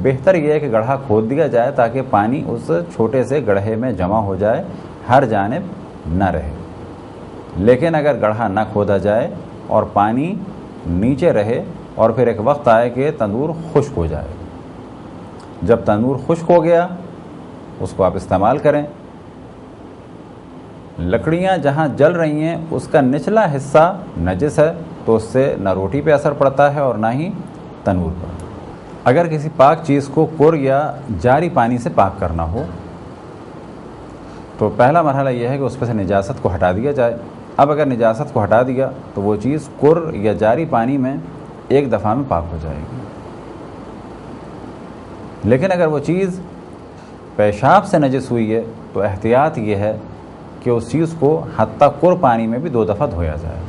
[SPEAKER 1] بہتر یہ ہے کہ گڑھا کھود دیا جائے تاکہ پانی اس چھوٹے سے گڑھے میں جمع ہو جائے, ہر جانب نہ رہے. لیکن اگر گڑھا نہ کھودا جائے اور پانی نیچے رہے اور پھر ایک وقت آئے کہ تندور خشک ہو جائے, جب تندور خشک ہو گیا اس کو آپ استعمال کریں. لکڑیاں جہاں جل رہی ہیں اس کا نچلا حصہ نجس ہے تو اس سے نہ روٹی پہ اثر پڑتا ہے اور نہ ہی تنور پر. اگر کسی پاک چیز کو کر یا جاری پانی سے پاک کرنا ہو تو پہلا مرحلہ یہ ہے کہ اس پہ سے نجاست کو ہٹا دیا جائے. اب اگر نجاست کو ہٹا دیا تو وہ چیز کر یا جاری پانی میں ایک دفعہ میں پاک ہو جائے گی. لیکن اگر وہ چیز پیشاب سے نجس ہوئی ہے تو احتیاط یہ ہے کہ اس چیز کو حتیٰ کر پانی میں بھی 2 دفعہ دھویا جائے.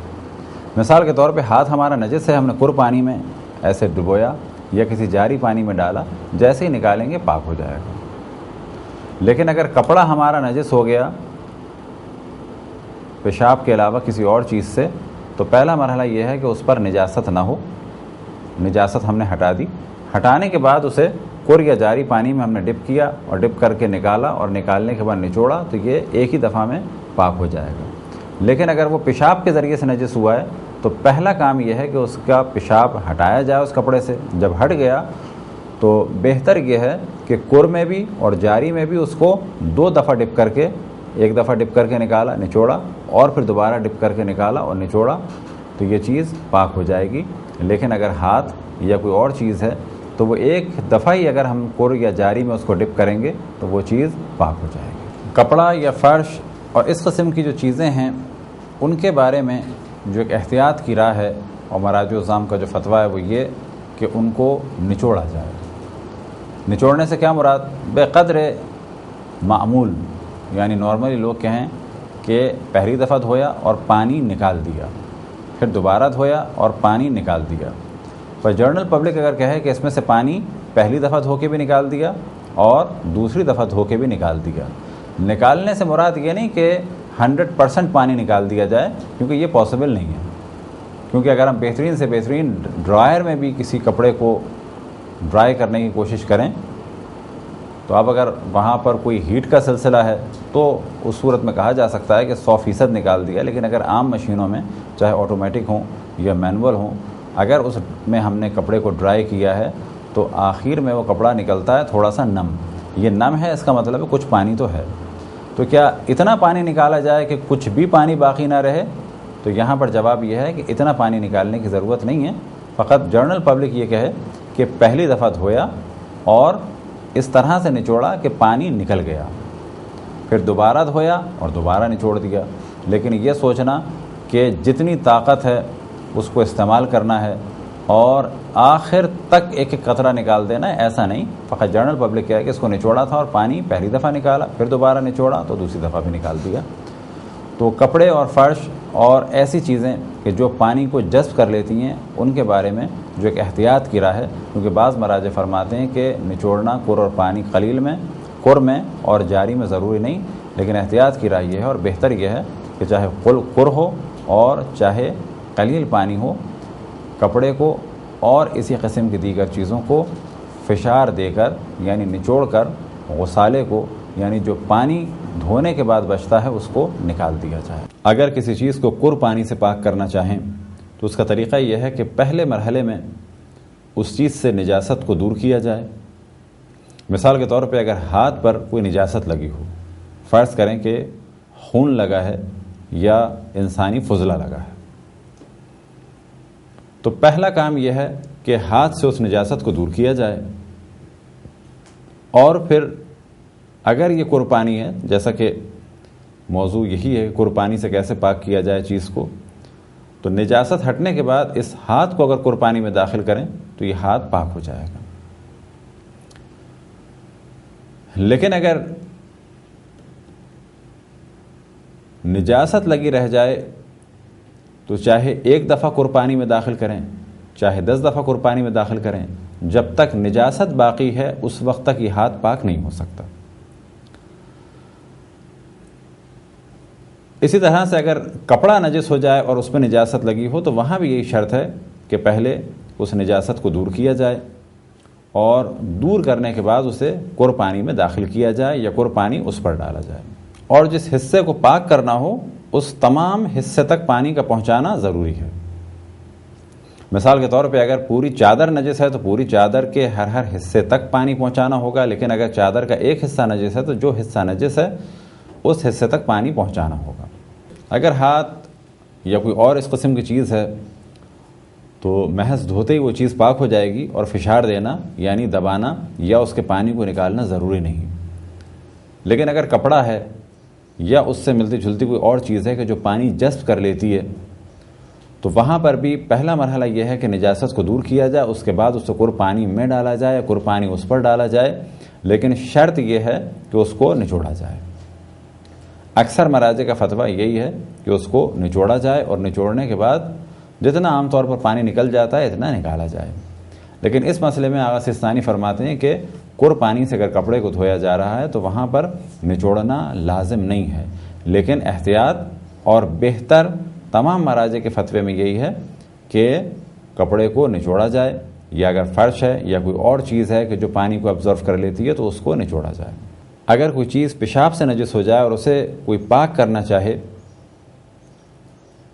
[SPEAKER 1] مثال کے طور پہ ہاتھ ہمارا نجس ہے, ہم نے کر پانی میں ایسے ڈبویا یا کسی جاری پانی میں ڈالا, جیسے ہی نکالیں گے پاک ہو جائے گا. لیکن اگر کپڑا ہمارا نجس ہو گیا پیشاب کے علاوہ کسی اور چیز سے تو پہلا مرحلہ یہ ہے کہ اس پر نجاست نہ ہو. نجاست ہم نے ہٹا دی. ہٹانے کے بعد اسے کر یا جاری پانی میں ہم نے ڈپ کیا اور ڈپ کر کے نکالا اور نکالنے کے بعد نچوڑا تو یہ ایک ہی دفعہ میں پاک ہو جائے گا. لیکن اگر وہ پیشاب کے ذریعے سے نجس ہوا ہے تو پہلا کام یہ ہے کہ اس کا پیشاب ہٹایا جائے اس کپڑے سے. جب ہٹ گیا تو بہتر یہ ہے کہ کر میں بھی اور جاری میں بھی اس کو 2 دفعہ ڈپ کر کے, ایک دفعہ ڈپ کر کے نکالا نچوڑا اور پھر دوبارہ ڈپ کر کے نکالا اور نچوڑا تو یہ چیز پاک ہو جائے گی. لیکن اگر ہاتھ یا کوئی اور چیز ہے تو وہ ایک دفعہ ہی اگر ہم کر یا جاری میں اس کو ڈپ کریں گے تو وہ چیز پاک ہو جائے گی. کپڑا یا فرش اور اس قسم کی جو چیزیں ہیں ان کے بارے میں جو ایک احتیاط کی راہ ہے اور مراجع الزام کا جو فتویٰ ہے وہ یہ کہ ان کو نچوڑا جائے. نچوڑنے سے کیا مراد؟ بے قدر معمول, یعنی نارملی لوگ کہیں کہ پہلی دفعہ دھویا اور پانی نکال دیا, پھر دوبارہ دھویا اور پانی نکال دیا. پر جنرل پبلک اگر کہے کہ اس میں سے پانی پہلی دفعہ دھو کے بھی نکال دیا اور دوسری دفعہ دھو کے بھی نکال دیا. نکالنے سے مراد یہ نہیں کہ 100% پانی نکال دیا جائے, کیونکہ یہ پاسبل نہیں ہے. کیونکہ اگر ہم بہترین سے بہترین ڈرائر میں بھی کسی کپڑے کو ڈرائی کرنے کی کوشش کریں تو اب اگر وہاں پر کوئی ہیٹ کا سلسلہ ہے تو اس صورت میں کہا جا سکتا ہے کہ 100% نکال دیا. لیکن اگر عام مشینوں میں چاہے آٹومیٹک ہوں یا مینول ہوں, اگر اس میں ہم نے کپڑے کو ڈرائی کیا ہے تو آخر میں وہ کپڑا نکلتا ہے تھوڑا سا نم. یہ نم ہے اس کا مطلب ہے کچھ پانی تو ہے. تو کیا اتنا پانی نکالا جائے کہ کچھ بھی پانی باقی نہ رہے؟ تو یہاں پر جواب یہ ہے کہ اتنا پانی نکالنے کی ضرورت نہیں ہے. فقط جنرل پبلک یہ کہے کہ پہلی دفعہ دھویا اور اس طرح سے نچوڑا کہ پانی نکل گیا, پھر دوبارہ دھویا اور دوبارہ نچوڑ دیا. لیکن یہ سوچنا کہ جتنی طاقت ہے اس کو استعمال کرنا ہے اور آخر تک ایک ایک قطرہ نکال دینا ہے, ایسا نہیں. فقط جنرل پبلک کیا ہے کہ اس کو نچوڑا تھا اور پانی پہلی دفعہ نکالا, پھر دوبارہ نچوڑا تو دوسری دفعہ بھی نکال دیا. تو کپڑے اور فرش اور ایسی چیزیں کہ جو پانی کو جذب کر لیتی ہیں ان کے بارے میں جو ایک احتیاط کی راہ ہے, کیونکہ بعض مراجع فرماتے ہیں کہ نچوڑنا کر اور پانی قلیل میں, قر میں اور جاری میں ضروری نہیں، لیکن احتیاط کی رائے یہ ہے اور بہتر یہ ہے کہ چاہے قر ہو اور چاہے قلیل پانی ہو، کپڑے کو اور اسی قسم کی دیگر چیزوں کو فشار دے کر یعنی نچوڑ کر غسالے کو یعنی جو پانی دھونے کے بعد بچتا ہے اس کو نکال دیا جائے۔ اگر کسی چیز کو قر پانی سے پاک کرنا چاہیں تو اس کا طریقہ یہ ہے کہ پہلے مرحلے میں اس چیز سے نجاست کو دور کیا جائے۔ مثال کے طور پہ اگر ہاتھ پر کوئی نجاست لگی ہو، فرض کریں کہ خون لگا ہے یا انسانی فضلہ لگا ہے، تو پہلا کام یہ ہے کہ ہاتھ سے اس نجاست کو دور کیا جائے، اور پھر اگر یہ قربانی ہے، جیسا کہ موضوع یہی ہے کہ قربانی سے کیسے پاک کیا جائے چیز کو، تو نجاست ہٹنے کے بعد اس ہاتھ کو اگر قربانی میں داخل کریں تو یہ ہاتھ پاک ہو جائے گا۔ لیکن اگر نجاست لگی رہ جائے تو چاہے ایک دفعہ قربانی میں داخل کریں چاہے 10 دفعہ قربانی میں داخل کریں، جب تک نجاست باقی ہے اس وقت تک یہ ہاتھ پاک نہیں ہو سکتا۔ اسی طرح سے اگر کپڑا نجس ہو جائے اور اس پہ نجاست لگی ہو تو وہاں بھی یہی شرط ہے کہ پہلے اس نجاست کو دور کیا جائے اور دور کرنے کے بعد اسے قربانی میں داخل کیا جائے یا قربانی اس پر ڈالا جائے، اور جس حصے کو پاک کرنا ہو اس تمام حصے تک پانی کا پہنچانا ضروری ہے۔ مثال کے طور پہ اگر پوری چادر نجس ہے تو پوری چادر کے ہر حصے تک پانی پہنچانا ہوگا، لیکن اگر چادر کا ایک حصہ نجس ہے تو جو حصہ نجس ہے اس حصے تک پانی پہنچانا ہوگا۔ اگر ہاتھ یا کوئی اور اس قسم کی چیز ہے تو محض دھوتے ہی وہ چیز پاک ہو جائے گی، اور فشار دینا یعنی دبانا یا اس کے پانی کو نکالنا ضروری نہیں۔ لیکن اگر کپڑا ہے یا اس سے ملتی جلتی کوئی اور چیز ہے کہ جو پانی جذب کر لیتی ہے، تو وہاں پر بھی پہلا مرحلہ یہ ہے کہ نجاست کو دور کیا جائے، اس کے بعد اس کو قربانی میں ڈالا جائے، قربانی اس پر ڈالا جائے، لیکن شرط یہ ہے کہ اس کو نچوڑا جائے۔ اکثر مراجع کا فتویٰ یہی ہے کہ اس کو نچوڑا جائے اور نچوڑنے کے بعد جتنا عام طور پر پانی نکل جاتا ہے اتنا نکالا جائے۔ لیکن اس مسئلے میں آغا سستانی فرماتے ہیں کہ قربانی سے اگر کپڑے کو دھویا جا رہا ہے تو وہاں پر نچوڑنا لازم نہیں ہے، لیکن احتیاط اور بہتر تمام مراجع کے فتوے میں یہی ہے کہ کپڑے کو نچوڑا جائے، یا اگر فرش ہے یا کوئی اور چیز ہے کہ جو پانی کو ابزرو کر لیتی ہے تو اس کو نچوڑا جائے۔ اگر کوئی چیز پیشاب سے نجس ہو جائے اور اسے کوئی پاک کرنا چاہے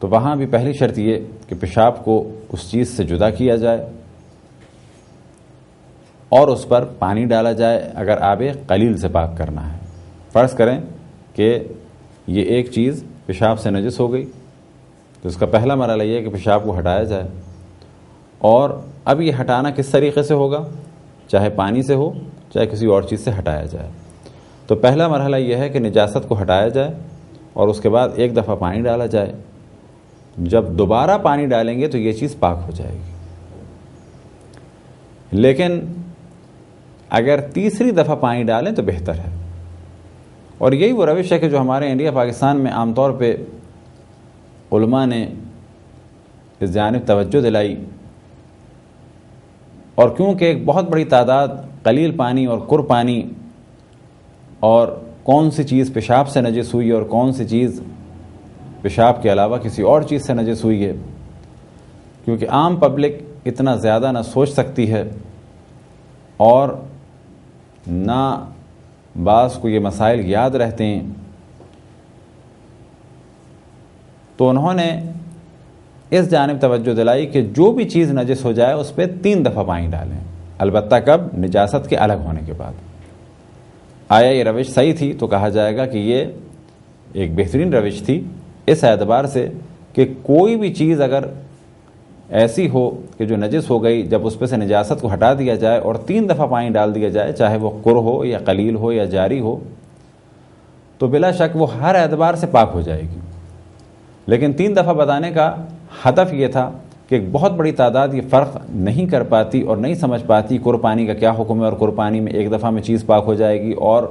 [SPEAKER 1] تو وہاں بھی پہلی شرط یہ کہ پیشاب کو اس چیز سے جدا کیا جائے اور اس پر پانی ڈالا جائے اگر آب قلیل سے پاک کرنا ہے۔ فرض کریں کہ یہ ایک چیز پیشاب سے نجس ہو گئی تو اس کا پہلا مرحلہ یہ ہے کہ پیشاب کو ہٹایا جائے، اور اب یہ ہٹانا کس طریقے سے ہوگا، چاہے پانی سے ہو چاہے کسی اور چیز سے ہٹایا جائے۔ تو پہلا مرحلہ یہ ہے کہ نجاست کو ہٹایا جائے اور اس کے بعد ایک دفعہ پانی ڈالا جائے، جب دوبارہ پانی ڈالیں گے تو یہ چیز پاک ہو جائے گی۔ لیکن اگر تیسری دفعہ پانی ڈالیں تو بہتر ہے، اور یہی وہ روش ہے کہ جو ہمارے انڈیا پاکستان میں عام طور پہ علماء نے اس جانب توجہ دلائی، اور کیونکہ ایک بہت بڑی تعداد قلیل پانی اور قر پانی اور کون سی چیز پیشاب سے نجس ہوئی اور کون سی چیز پیشاب کے علاوہ کسی اور چیز سے نجس ہوئی ہے، کیونکہ عام پبلک اتنا زیادہ نہ سوچ سکتی ہے اور نہ بعض کو یہ مسائل یاد رہتے ہیں، تو انہوں نے اس جانب توجہ دلائی کہ جو بھی چیز نجس ہو جائے اس پہ 3 دفعہ پانی ڈالیں، البتہ کب، نجاست کے الگ ہونے کے بعد۔ آیا یہ روش صحیح تھی تو کہا جائے گا کہ یہ ایک بہترین روش تھی اس اعتبار سے کہ کوئی بھی چیز اگر ایسی ہو کہ جو نجس ہو گئی، جب اس پہ سے نجاست کو ہٹا دیا جائے اور 3 دفعہ پانی ڈال دیا جائے، چاہے وہ قر ہو یا قلیل ہو یا جاری ہو، تو بلا شک وہ ہر اعتبار سے پاک ہو جائے گی۔ لیکن 3 دفعہ بتانے کا ہدف یہ تھا کہ ایک بہت بڑی تعداد یہ فرق نہیں کر پاتی اور نہیں سمجھ پاتی قربانی کا کیا حکم ہے، اور قربانی میں 1 دفعہ میں چیز پاک ہو جائے گی اور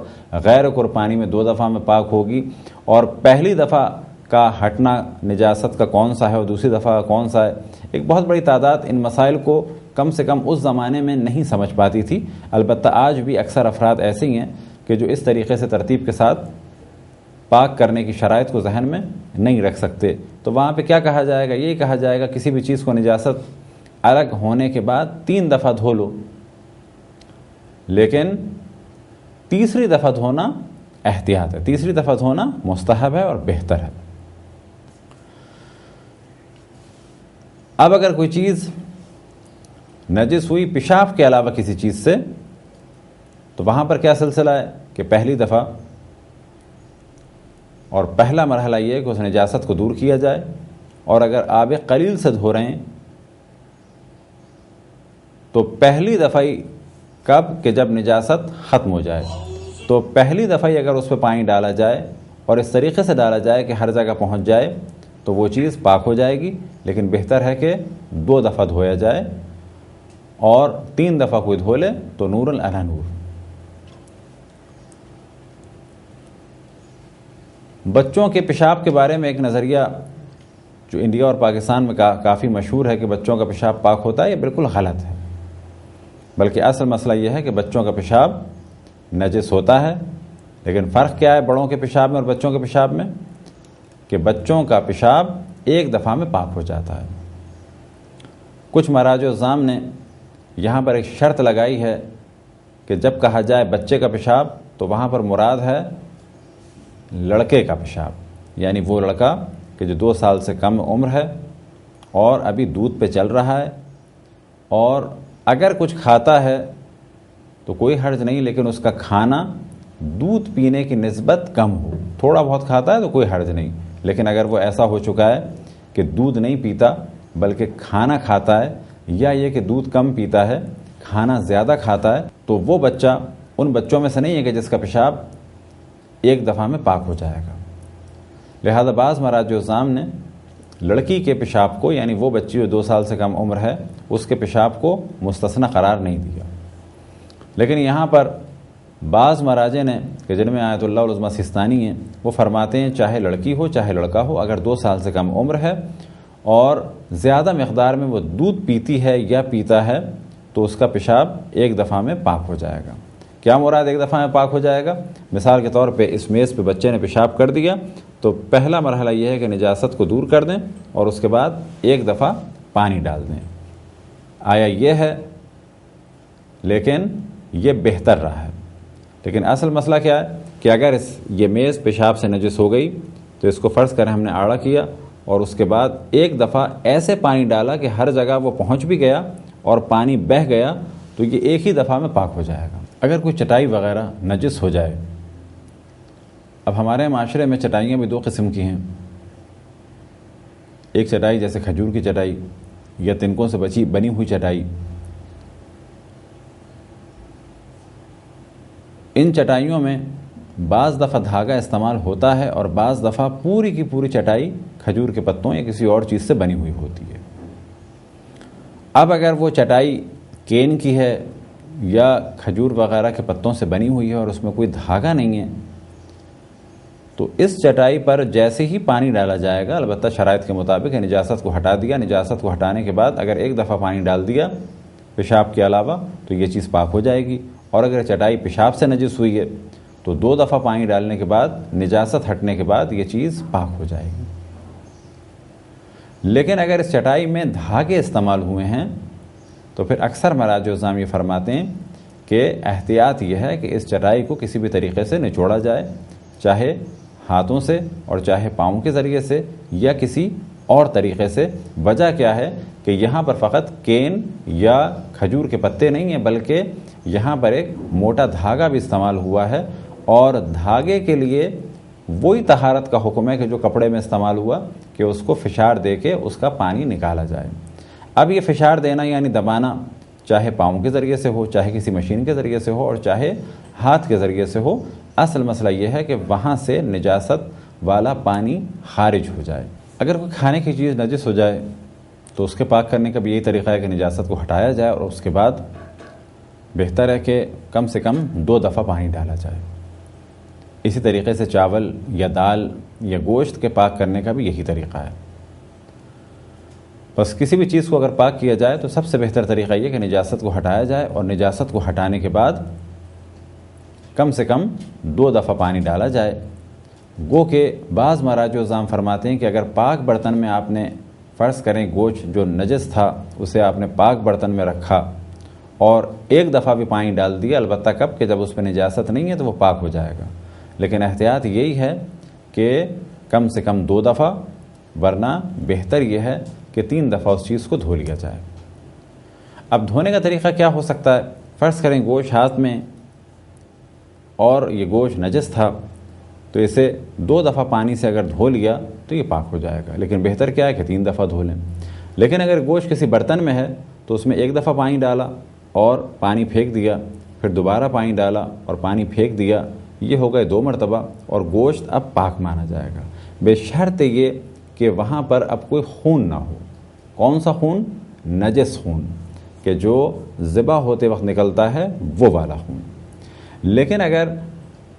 [SPEAKER 1] غیر قربانی میں 2 دفعہ میں پاک ہوگی، اور پہلی دفعہ کا ہٹنا نجاست کا کون سا ہے اور دوسری دفعہ کا کون سا ہے۔ ایک بہت بڑی تعداد ان مسائل کو کم سے کم اس زمانے میں نہیں سمجھ پاتی تھی، البتہ آج بھی اکثر افراد ایسے ہی ہیں کہ جو اس طریقے سے ترتیب کے ساتھ پاک کرنے کی شرائط کو ذہن میں نہیں رکھ سکتے، تو وہاں پہ کیا کہا جائے گا؟ یہی کہا جائے گا کسی بھی چیز کو نجاست الگ ہونے کے بعد 3 دفعہ دھو لو، لیکن تیسری دفعہ دھونا احتیاط ہے، تیسری دفعہ دھونا مستحب ہے اور بہتر ہے۔ اب اگر کوئی چیز نجس ہوئی پیشاب کے علاوہ کسی چیز سے، تو وہاں پر کیا سلسلہ ہے کہ پہلی دفعہ اور پہلا مرحلہ یہ ہے کہ اس نجاست کو دور کیا جائے، اور اگر آب قلیل سے دھو رہے ہیں تو پہلی دفعہ کب کہ جب نجاست ختم ہو جائے، تو پہلی دفعہ اگر اس پہ پانی ڈالا جائے اور اس طریقے سے ڈالا جائے کہ ہر جگہ پہنچ جائے تو وہ چیز پاک ہو جائے گی، لیکن بہتر ہے کہ 2 دفعہ دھویا جائے، اور 3 دفعہ کوئی دھو لے تو نور علی نور۔ بچوں کے پیشاب کے بارے میں ایک نظریہ جو انڈیا اور پاکستان میں کافی مشہور ہے کہ بچوں کا پیشاب پاک ہوتا ہے، یہ بالکل غلط ہے، بلکہ اصل مسئلہ یہ ہے کہ بچوں کا پیشاب نجس ہوتا ہے، لیکن فرق کیا ہے بڑوں کے پیشاب میں اور بچوں کے پیشاب میں؟ کہ بچوں کا پیشاب ایک دفعہ میں پاک ہو جاتا ہے۔ کچھ مراجع الزام نے یہاں پر ایک شرط لگائی ہے کہ جب کہا جائے بچے کا پیشاب تو وہاں پر مراد ہے لڑکے کا پیشاب، یعنی وہ لڑکا کہ جو 2 سال سے کم عمر ہے اور ابھی دودھ پہ چل رہا ہے، اور اگر کچھ کھاتا ہے تو کوئی حرج نہیں، لیکن اس کا کھانا دودھ پینے کی نسبت کم ہو، تھوڑا بہت کھاتا ہے تو کوئی حرج نہیں، لیکن اگر وہ ایسا ہو چکا ہے کہ دودھ نہیں پیتا بلکہ کھانا کھاتا ہے، یا یہ کہ دودھ کم پیتا ہے کھانا زیادہ کھاتا ہے، تو وہ بچہ ان بچوں میں سے نہیں ہے کہ جس کا پیشاب ایک دفعہ میں پاک ہو جائے گا۔ لہذا بعض مراجع الزام نے لڑکی کے پیشاب کو، یعنی وہ بچی جو 2 سال سے کم عمر ہے، اس کے پیشاب کو مستثنی قرار نہیں دیا، لیکن یہاں پر بعض مراجع نے کہ جن میں آیت اللہ العظمیٰ سیستانی ہیں، وہ فرماتے ہیں چاہے لڑکی ہو چاہے لڑکا ہو، اگر 2 سال سے کم عمر ہے اور زیادہ مقدار میں وہ دودھ پیتی ہے یا پیتا ہے تو اس کا پیشاب ایک دفعہ میں پاک ہو جائے گا۔ کیا مراد ایک دفعہ میں پاک ہو جائے گا؟ مثال کے طور پہ اس میز پہ بچے نے پیشاب کر دیا تو پہلا مرحلہ یہ ہے کہ نجاست کو دور کر دیں اور اس کے بعد ایک دفعہ پانی ڈال دیں۔ آیا یہ ہے، لیکن یہ بہتر رہا ہے، لیکن اصل مسئلہ کیا ہے کہ اگر یہ میز پیشاب سے نجس ہو گئی تو اس کو فرض کریں ہم نے آڑا کیا اور اس کے بعد ایک دفعہ ایسے پانی ڈالا کہ ہر جگہ وہ پہنچ بھی گیا اور پانی بہہ گیا، تو یہ ایک ہی دفعہ میں پاک ہو جائے گا۔ اگر کوئی چٹائی وغیرہ نجس ہو جائے، اب ہمارے معاشرے میں چٹائیاں بھی 2 قسم کی ہیں، ایک چٹائی جیسے کھجور کی چٹائی یا تنکوں سے بنی ہوئی چٹائی۔ ان چٹائیوں میں بعض دفعہ دھاگا استعمال ہوتا ہے اور بعض دفعہ پوری کی پوری چٹائی کھجور کے پتوں یا کسی اور چیز سے بنی ہوئی ہوتی ہے۔ اب اگر وہ چٹائی کین کی ہے یا کھجور وغیرہ کے پتوں سے بنی ہوئی ہے اور اس میں کوئی دھاگا نہیں ہے، تو اس چٹائی پر جیسے ہی پانی ڈالا جائے گا، البتہ شرائط کے مطابق نجاست کو ہٹا دیا، نجاست کو ہٹانے کے بعد اگر ایک دفعہ پانی ڈال دیا پیشاب کے علاوہ تو یہ چیز پاک ہو جائے گی، اور اگر چٹائی پیشاب سے نجس ہوئی ہے تو 2 دفعہ پانی ڈالنے کے بعد نجاست ہٹنے کے بعد یہ چیز پاک ہو جائے گی۔ لیکن اگر اس چٹائی میں دھاگے استعمال ہوئے ہیں تو پھر اکثر مراجع الزام یہ فرماتے ہیں کہ احتیاط یہ ہے کہ اس چٹائی کو کسی بھی طریقے سے نچوڑا جائے، چاہے ہاتھوں سے اور چاہے پاؤں کے ذریعے سے یا کسی اور طریقے سے۔ وجہ کیا ہے کہ یہاں پر فقط کین یا کھجور کے پتے نہیں ہیں، بلکہ یہاں پر ایک موٹا دھاگا بھی استعمال ہوا ہے، اور دھاگے کے لیے وہی طہارت کا حکم ہے کہ جو کپڑے میں استعمال ہوا، کہ اس کو فشار دے کے اس کا پانی نکالا جائے۔ اب یہ فشار دینا یعنی دبانا چاہے پاؤں کے ذریعے سے ہو، چاہے کسی مشین کے ذریعے سے ہو اور چاہے ہاتھ کے ذریعے سے ہو، اصل مسئلہ یہ ہے کہ وہاں سے نجاست والا پانی خارج ہو جائے۔ اگر کوئی کھانے کی چیز نجس ہو جائے تو اس کے پاک کرنے کا بھی یہی طریقہ ہے کہ نجاست کو ہٹایا جائے اور اس کے بعد بہتر ہے کہ کم سے کم 2 دفعہ پانی ڈالا جائے۔ اسی طریقے سے چاول یا دال یا گوشت کے پاک کرنے کا بھی یہی طریقہ ہے۔ بس کسی بھی چیز کو اگر پاک کیا جائے تو سب سے بہتر طریقہ یہ کہ نجاست کو ہٹایا جائے، اور نجاست کو ہٹانے کے بعد کم سے کم 2 دفعہ پانی ڈالا جائے۔ گو کہ بعض مراجع الزام فرماتے ہیں کہ اگر پاک برتن میں آپ نے فرض کریں گوشت جو نجس تھا اسے آپ نے پاک برتن میں رکھا اور 1 دفعہ بھی پانی ڈال دیا، البتہ کب کہ جب اس پہ نجاست نہیں ہے تو وہ پاک ہو جائے گا، لیکن احتیاط یہی ہے کہ کم سے کم 2 دفعہ، ورنہ بہتر یہ ہے کہ 3 دفعہ اس چیز کو دھو لیا جائے۔ اب دھونے کا طریقہ کیا ہو سکتا ہے؟ فرض کریں گوشت ہاتھ میں اور یہ گوشت نجس تھا تو اسے 2 دفعہ پانی سے اگر دھو لیا تو یہ پاک ہو جائے گا، لیکن بہتر کیا ہے کہ 3 دفعہ دھو لیں۔ لیکن اگر گوشت کسی برتن میں ہے تو اس میں 1 دفعہ پانی ڈالا اور پانی پھینک دیا، پھر دوبارہ پانی ڈالا اور پانی پھینک دیا، یہ ہو گئے 2 مرتبہ اور گوشت اب پاک مانا جائے گا، بشرط یہ کہ وہاں پر اب کوئی خون نہ ہو۔ کون سا خون؟ نجس خون، کہ جو ذبح ہوتے وقت نکلتا ہے وہ والا خون۔ لیکن اگر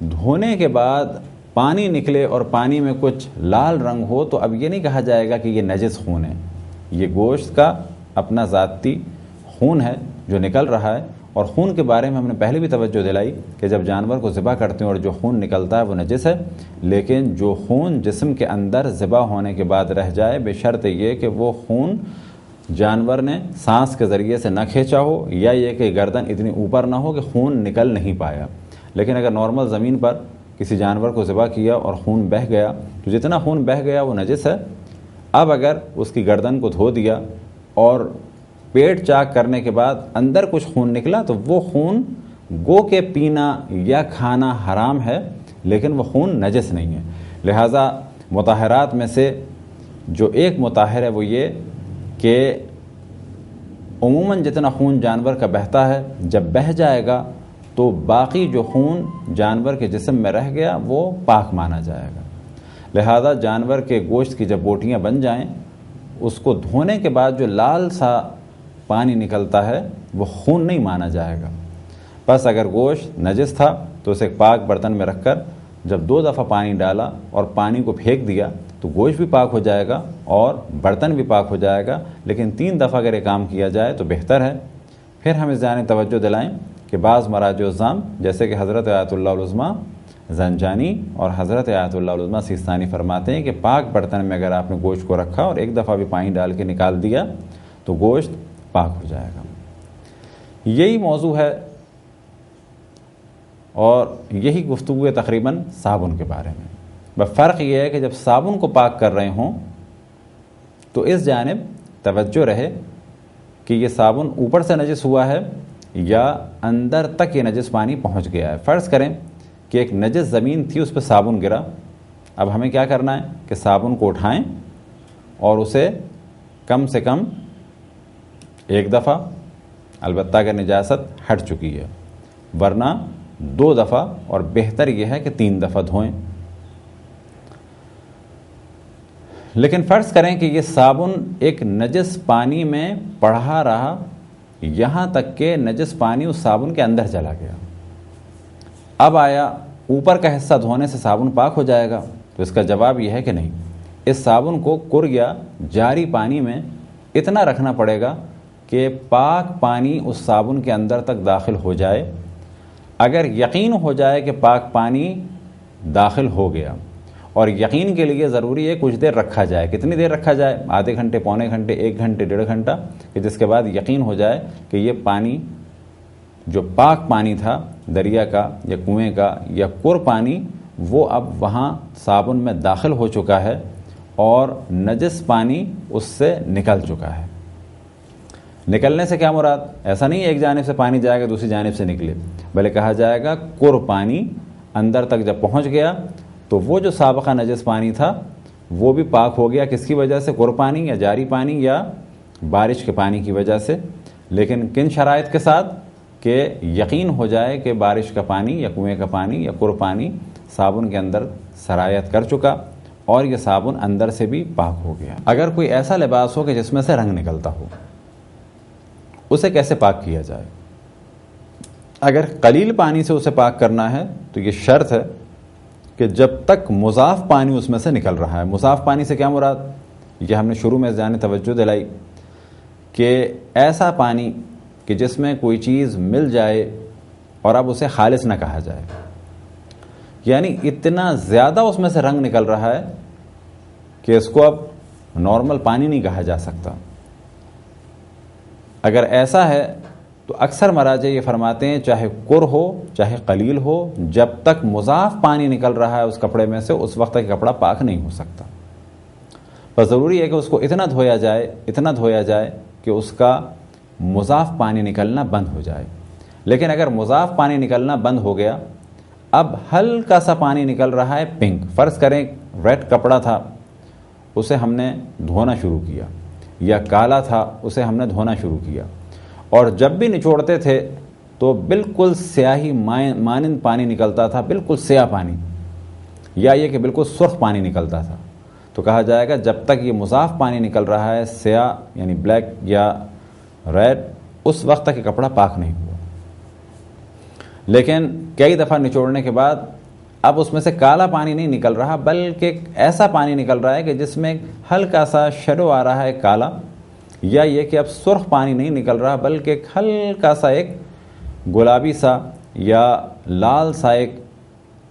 [SPEAKER 1] دھونے کے بعد پانی نکلے اور پانی میں کچھ لال رنگ ہو تو اب یہ نہیں کہا جائے گا کہ یہ نجس خون ہے، یہ گوشت کا اپنا ذاتی خون ہے جو نکل رہا ہے۔ اور خون کے بارے میں ہم نے پہلے بھی توجہ دلائی کہ جب جانور کو ذبح کرتے ہیں اور جو خون نکلتا ہے وہ نجس ہے، لیکن جو خون جسم کے اندر ذبح ہونے کے بعد رہ جائے بشرط یہ کہ وہ خون جانور نے سانس کے ذریعے سے نہ کھینچا ہو یا یہ کہ گردن اتنی اوپر نہ ہو کہ خون نکل نہیں پایا۔ لیکن اگر نارمل زمین پر کسی جانور کو ذبح کیا اور خون بہہ گیا تو جتنا خون بہہ گیا وہ نجس ہے۔ اب اگر اس کی گردن کو دھو دیا اور پیٹ چاک کرنے کے بعد اندر کچھ خون نکلا تو وہ خون گو کے پینا یا کھانا حرام ہے، لیکن وہ خون نجس نہیں ہے۔ لہٰذا مطہرات میں سے جو ایک مطہر ہے وہ یہ کہ عموماً جتنا خون جانور کا بہتا ہے جب بہہ جائے گا تو باقی جو خون جانور کے جسم میں رہ گیا وہ پاک مانا جائے گا۔ لہذا جانور کے گوشت کی جب بوٹیاں بن جائیں اس کو دھونے کے بعد جو لال سا پانی نکلتا ہے وہ خون نہیں مانا جائے گا۔ بس اگر گوشت نجس تھا تو اسے پاک برتن میں رکھ کر جب 2 دفعہ پانی ڈالا اور پانی کو پھینک دیا تو گوشت بھی پاک ہو جائے گا اور برتن بھی پاک ہو جائے گا، لیکن 3 دفعہ اگر یہ کام کیا جائے تو بہتر ہے۔ پھر ہم اس جانب توجہ دلائیں کہ بعض مراجع الزام جیسے کہ حضرت آیت اللہ العظمیٰ زنجانی اور حضرت آیت اللہ العظمیٰ سیستانی فرماتے ہیں کہ پاک برتن میں اگر آپ نے گوشت کو رکھا اور 1 دفعہ بھی پانی ڈال کے نکال دیا تو گوشت پاک ہو جائے گا۔ یہی موضوع ہے اور یہی گفتگو ہے تقریباً صابن کے بارے میں۔ بس فرق یہ ہے کہ جب صابن کو پاک کر رہے ہوں تو اس جانب توجہ رہے کہ یہ صابن اوپر سے نجس ہوا ہے یا اندر تک یہ نجس پانی پہنچ گیا ہے۔ فرض کریں کہ ایک نجس زمین تھی، اس پہ صابن گرا، اب ہمیں کیا کرنا ہے کہ صابن کو اٹھائیں اور اسے کم سے کم 1 دفعہ، البتہ اگر نجاست ہٹ چکی ہے، ورنہ 2 دفعہ، اور بہتر یہ ہے کہ 3 دفعہ دھوئیں۔ لیکن فرض کریں کہ یہ صابن ایک نجس پانی میں پڑھا رہا یہاں تک کہ نجس پانی اس صابن کے اندر چلا گیا، اب آیا اوپر کا حصہ دھونے سے صابن پاک ہو جائے گا؟ تو اس کا جواب یہ ہے کہ نہیں، اس صابن کو کر یا جاری پانی میں اتنا رکھنا پڑے گا کہ پاک پانی اس صابن کے اندر تک داخل ہو جائے۔ اگر یقین ہو جائے کہ پاک پانی داخل ہو گیا، اور یقین کے لیے ضروری ہے کچھ دیر رکھا جائے، کتنی دیر رکھا جائے؟ آدھے گھنٹے، پونے گھنٹے، 1 گھنٹے، 1.5 گھنٹہ، کہ جس کے بعد یقین ہو جائے کہ یہ پانی جو پاک پانی تھا دریا کا یا کنویں کا یا کور پانی وہ اب وہاں صابن میں داخل ہو چکا ہے اور نجس پانی اس سے نکل چکا ہے۔ نکلنے سے کیا مراد؟ ایسا نہیں ایک جانب سے پانی جائے گا دوسری جانب سے نکلے، بلکہ کہا جائے گا کور پانی اندر تک جب پہنچ گیا تو وہ جو سابقہ نجس پانی تھا وہ بھی پاک ہو گیا۔ کس کی وجہ سے؟ کور پانی یا جاری پانی یا بارش کے پانی کی وجہ سے، لیکن کن شرائط کے ساتھ؟ کہ یقین ہو جائے کہ بارش کا پانی یا کنویں کا پانی یا کور پانی صابن کے اندر سرایت کر چکا اور یہ صابن اندر سے بھی پاک ہو گیا۔ اگر کوئی ایسا لباس ہو کہ جس میں سے رنگ نکلتا ہو، اسے کیسے پاک کیا جائے؟ اگر قلیل پانی سے اسے پاک کرنا ہے تو یہ شرط ہے کہ جب تک مضاف پانی اس میں سے نکل رہا ہے۔ مضاف پانی سے کیا مراد؟ یہ ہم نے شروع میں جانے توجہ دلائی کہ ایسا پانی کہ جس میں کوئی چیز مل جائے اور اب اسے خالص نہ کہا جائے، یعنی اتنا زیادہ اس میں سے رنگ نکل رہا ہے کہ اس کو اب نارمل پانی نہیں کہا جا سکتا۔ اگر ایسا ہے تو اکثر مراجع یہ فرماتے ہیں چاہے قر ہو چاہے قلیل ہو، جب تک مضاف پانی نکل رہا ہے اس کپڑے میں سے اس وقت تک کپڑا پاک نہیں ہو سکتا۔ بس ضروری ہے کہ اس کو اتنا دھویا جائے کہ اس کا مضاف پانی نکلنا بند ہو جائے۔ لیکن اگر مضاف پانی نکلنا بند ہو گیا، اب ہلکا سا پانی نکل رہا ہے پنک، فرض کریں ریڈ کپڑا تھا اسے ہم نے دھونا شروع کیا، یا کالا تھا اسے ہم نے دھونا شروع کیا، اور جب بھی نچوڑتے تھے تو بالکل سیاہی مانند پانی نکلتا تھا، بالکل سیاہ پانی، یا یہ کہ بالکل سرخ پانی نکلتا تھا، تو کہا جائے گا جب تک یہ مضاف پانی نکل رہا ہے سیاہ یعنی بلیک یا ریڈ، اس وقت تک یہ کپڑا پاک نہیں ہوا۔ لیکن کئی دفعہ نچوڑنے کے بعد اب اس میں سے کالا پانی نہیں نکل رہا، بلکہ ایسا پانی نکل رہا ہے کہ جس میں ہلکا سا شیڈو آ رہا ہے کالا، یا یہ کہ اب سرخ پانی نہیں نکل رہا بلکہ ایک ہلکا سا ایک گلابی سا یا لال سا ایک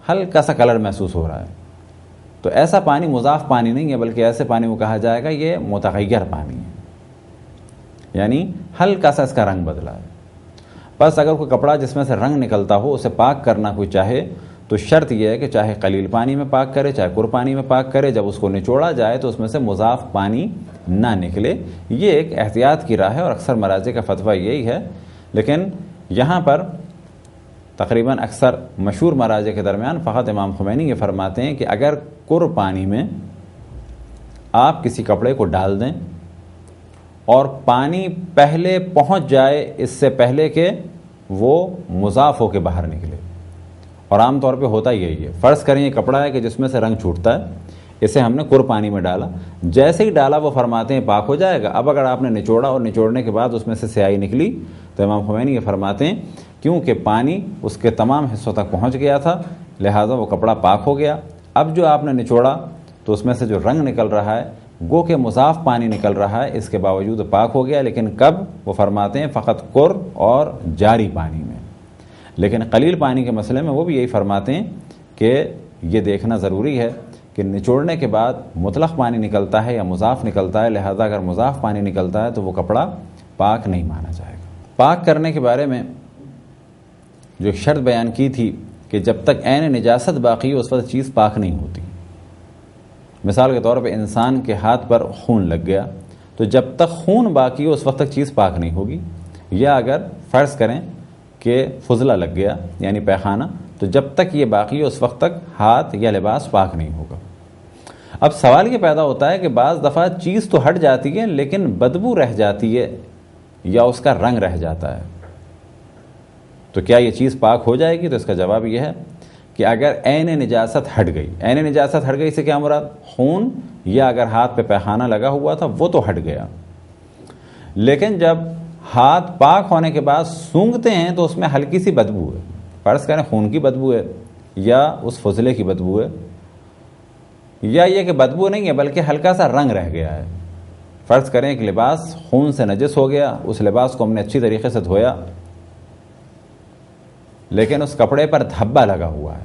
[SPEAKER 1] ہلکا سا کلر محسوس ہو رہا ہے، تو ایسا پانی مضاف پانی نہیں ہے، بلکہ ایسے پانی کو کہا جائے گا یہ متغیر پانی ہے، یعنی ہلکا سا اس کا رنگ بدلا ہے۔ بس اگر کوئی کپڑا جس میں سے رنگ نکلتا ہو اسے پاک کرنا کوئی چاہے تو شرط یہ ہے کہ چاہے قلیل پانی میں پاک کرے چاہے قر پانی میں پاک کرے، جب اس کو نچوڑا جائے تو اس میں سے مضاف پانی نہ نکلے۔ یہ ایک احتیاط کی راہ ہے اور اکثر مراجع کا فتویٰ یہی ہے، لیکن یہاں پر تقریباً اکثر مشہور مراجع کے درمیان فقط امام خمینی یہ فرماتے ہیں کہ اگر قر پانی میں آپ کسی کپڑے کو ڈال دیں اور پانی پہلے پہنچ جائے اس سے پہلے کہ وہ مضاف ہو کے باہر نکلے، اور عام طور پہ ہوتا یہی ہے، فرض کریں یہ کپڑا ہے کہ جس میں سے رنگ چھوٹتا ہے، اسے ہم نے قر پانی میں ڈالا، جیسے ہی ڈالا وہ فرماتے ہیں پاک ہو جائے گا۔ اب اگر آپ نے نچوڑا اور نچوڑنے کے بعد اس میں سے سیاہی نکلی تو امام خمینی یہ فرماتے ہیں کیونکہ پانی اس کے تمام حصوں تک پہنچ گیا تھا لہٰذا وہ کپڑا پاک ہو گیا۔ اب جو آپ نے نچوڑا تو اس میں سے جو رنگ نکل رہا ہے گو کہ مضاف پانی نکل رہا ہے، اس کے باوجود پاک ہو گیا، لیکن کب؟ وہ فرماتے ہیں فقط قر اور جاری پانی میں۔ لیکن قلیل پانی کے مسئلے میں وہ بھی یہی فرماتے ہیں کہ یہ دیکھنا ضروری ہے کہ نچوڑنے کے بعد مطلق پانی نکلتا ہے یا مضاف نکلتا ہے، لہذا اگر مضاف پانی نکلتا ہے تو وہ کپڑا پاک نہیں مانا جائے گا۔ پاک کرنے کے بارے میں جو ایک شرط بیان کی تھی کہ جب تک عین نجاست باقی ہو اس وقت چیز پاک نہیں ہوتی۔ مثال کے طور پہ انسان کے ہاتھ پر خون لگ گیا تو جب تک خون باقی ہو اس وقت تک چیز پاک نہیں ہوگی، یا اگر فرض کریں کہ فضلہ لگ گیا یعنی پیخانہ، تو جب تک یہ باقی ہو اس وقت تک ہاتھ یا لباس پاک نہیں ہوگا۔ اب سوال یہ پیدا ہوتا ہے کہ بعض دفعہ چیز تو ہٹ جاتی ہے لیکن بدبو رہ جاتی ہے یا اس کا رنگ رہ جاتا ہے، تو کیا یہ چیز پاک ہو جائے گی؟ تو اس کا جواب یہ ہے کہ اگر عین نجاست ہٹ گئی، عین نجاست ہٹ گئی سے کیا مراد؟ خون یا اگر ہاتھ پہ پیخانہ لگا ہوا تھا وہ تو ہٹ گیا، لیکن جب ہاتھ پاک ہونے کے بعد سونگھتے ہیں تو اس میں ہلکی سی بدبو ہے، فرض کریں خون کی بدبو ہے یا اس فضلے کی بدبو ہے، یا یہ کہ بدبو نہیں ہے بلکہ ہلکا سا رنگ رہ گیا ہے۔ فرض کریں ایک لباس خون سے نجس ہو گیا، اس لباس کو ہم نے اچھی طریقے سے دھویا لیکن اس کپڑے پر دھبا لگا ہوا ہے،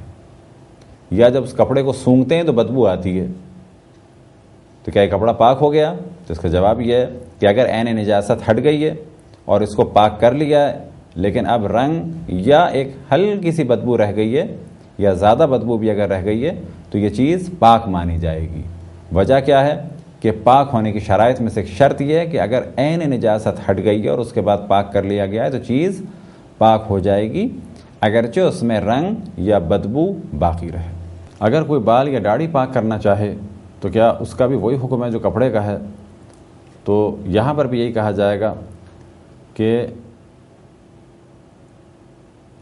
[SPEAKER 1] یا جب اس کپڑے کو سونگھتے ہیں تو بدبو آتی ہے، تو کیا یہ کپڑا پاک ہو گیا؟ تو اس کا جواب یہ ہے کہ اگر عین نجاست ہٹ گئی ہے اور اس کو پاک کر لیا ہے لیکن اب رنگ یا ایک ہلکی سی بدبو رہ گئی ہے یا زیادہ بدبو بھی اگر رہ گئی ہے تو یہ چیز پاک مانی جائے گی۔ وجہ کیا ہے کہ پاک ہونے کی شرائط میں سے ایک شرط یہ ہے کہ اگر عین نجاست ہٹ گئی ہے اور اس کے بعد پاک کر لیا گیا ہے تو چیز پاک ہو جائے گی اگرچہ اس میں رنگ یا بدبو باقی رہے۔ اگر کوئی بال یا داڑھی پاک کرنا چاہے تو کیا اس کا بھی وہی حکم ہے جو کپڑے کا ہے؟ تو یہاں پر بھی یہی کہا جائے گا کہ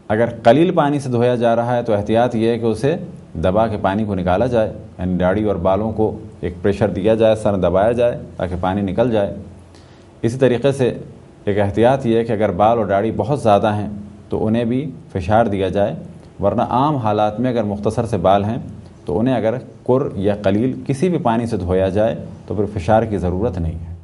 [SPEAKER 1] اگر قلیل پانی سے دھویا جا رہا ہے تو احتیاط یہ ہے کہ اسے دبا کے پانی کو نکالا جائے، یعنی داڑھی اور بالوں کو ایک پریشر دیا جائے، سر دبایا جائے تاکہ پانی نکل جائے۔ اسی طریقے سے ایک احتیاط یہ ہے کہ اگر بال اور داڑھی بہت زیادہ ہیں تو انہیں بھی فشار دیا جائے، ورنہ عام حالات میں اگر مختصر سے بال ہیں تو انہیں اگر قر یا قلیل کسی بھی پانی سے دھویا جائے تو پھر فشار کی ضرورت نہیں ہے۔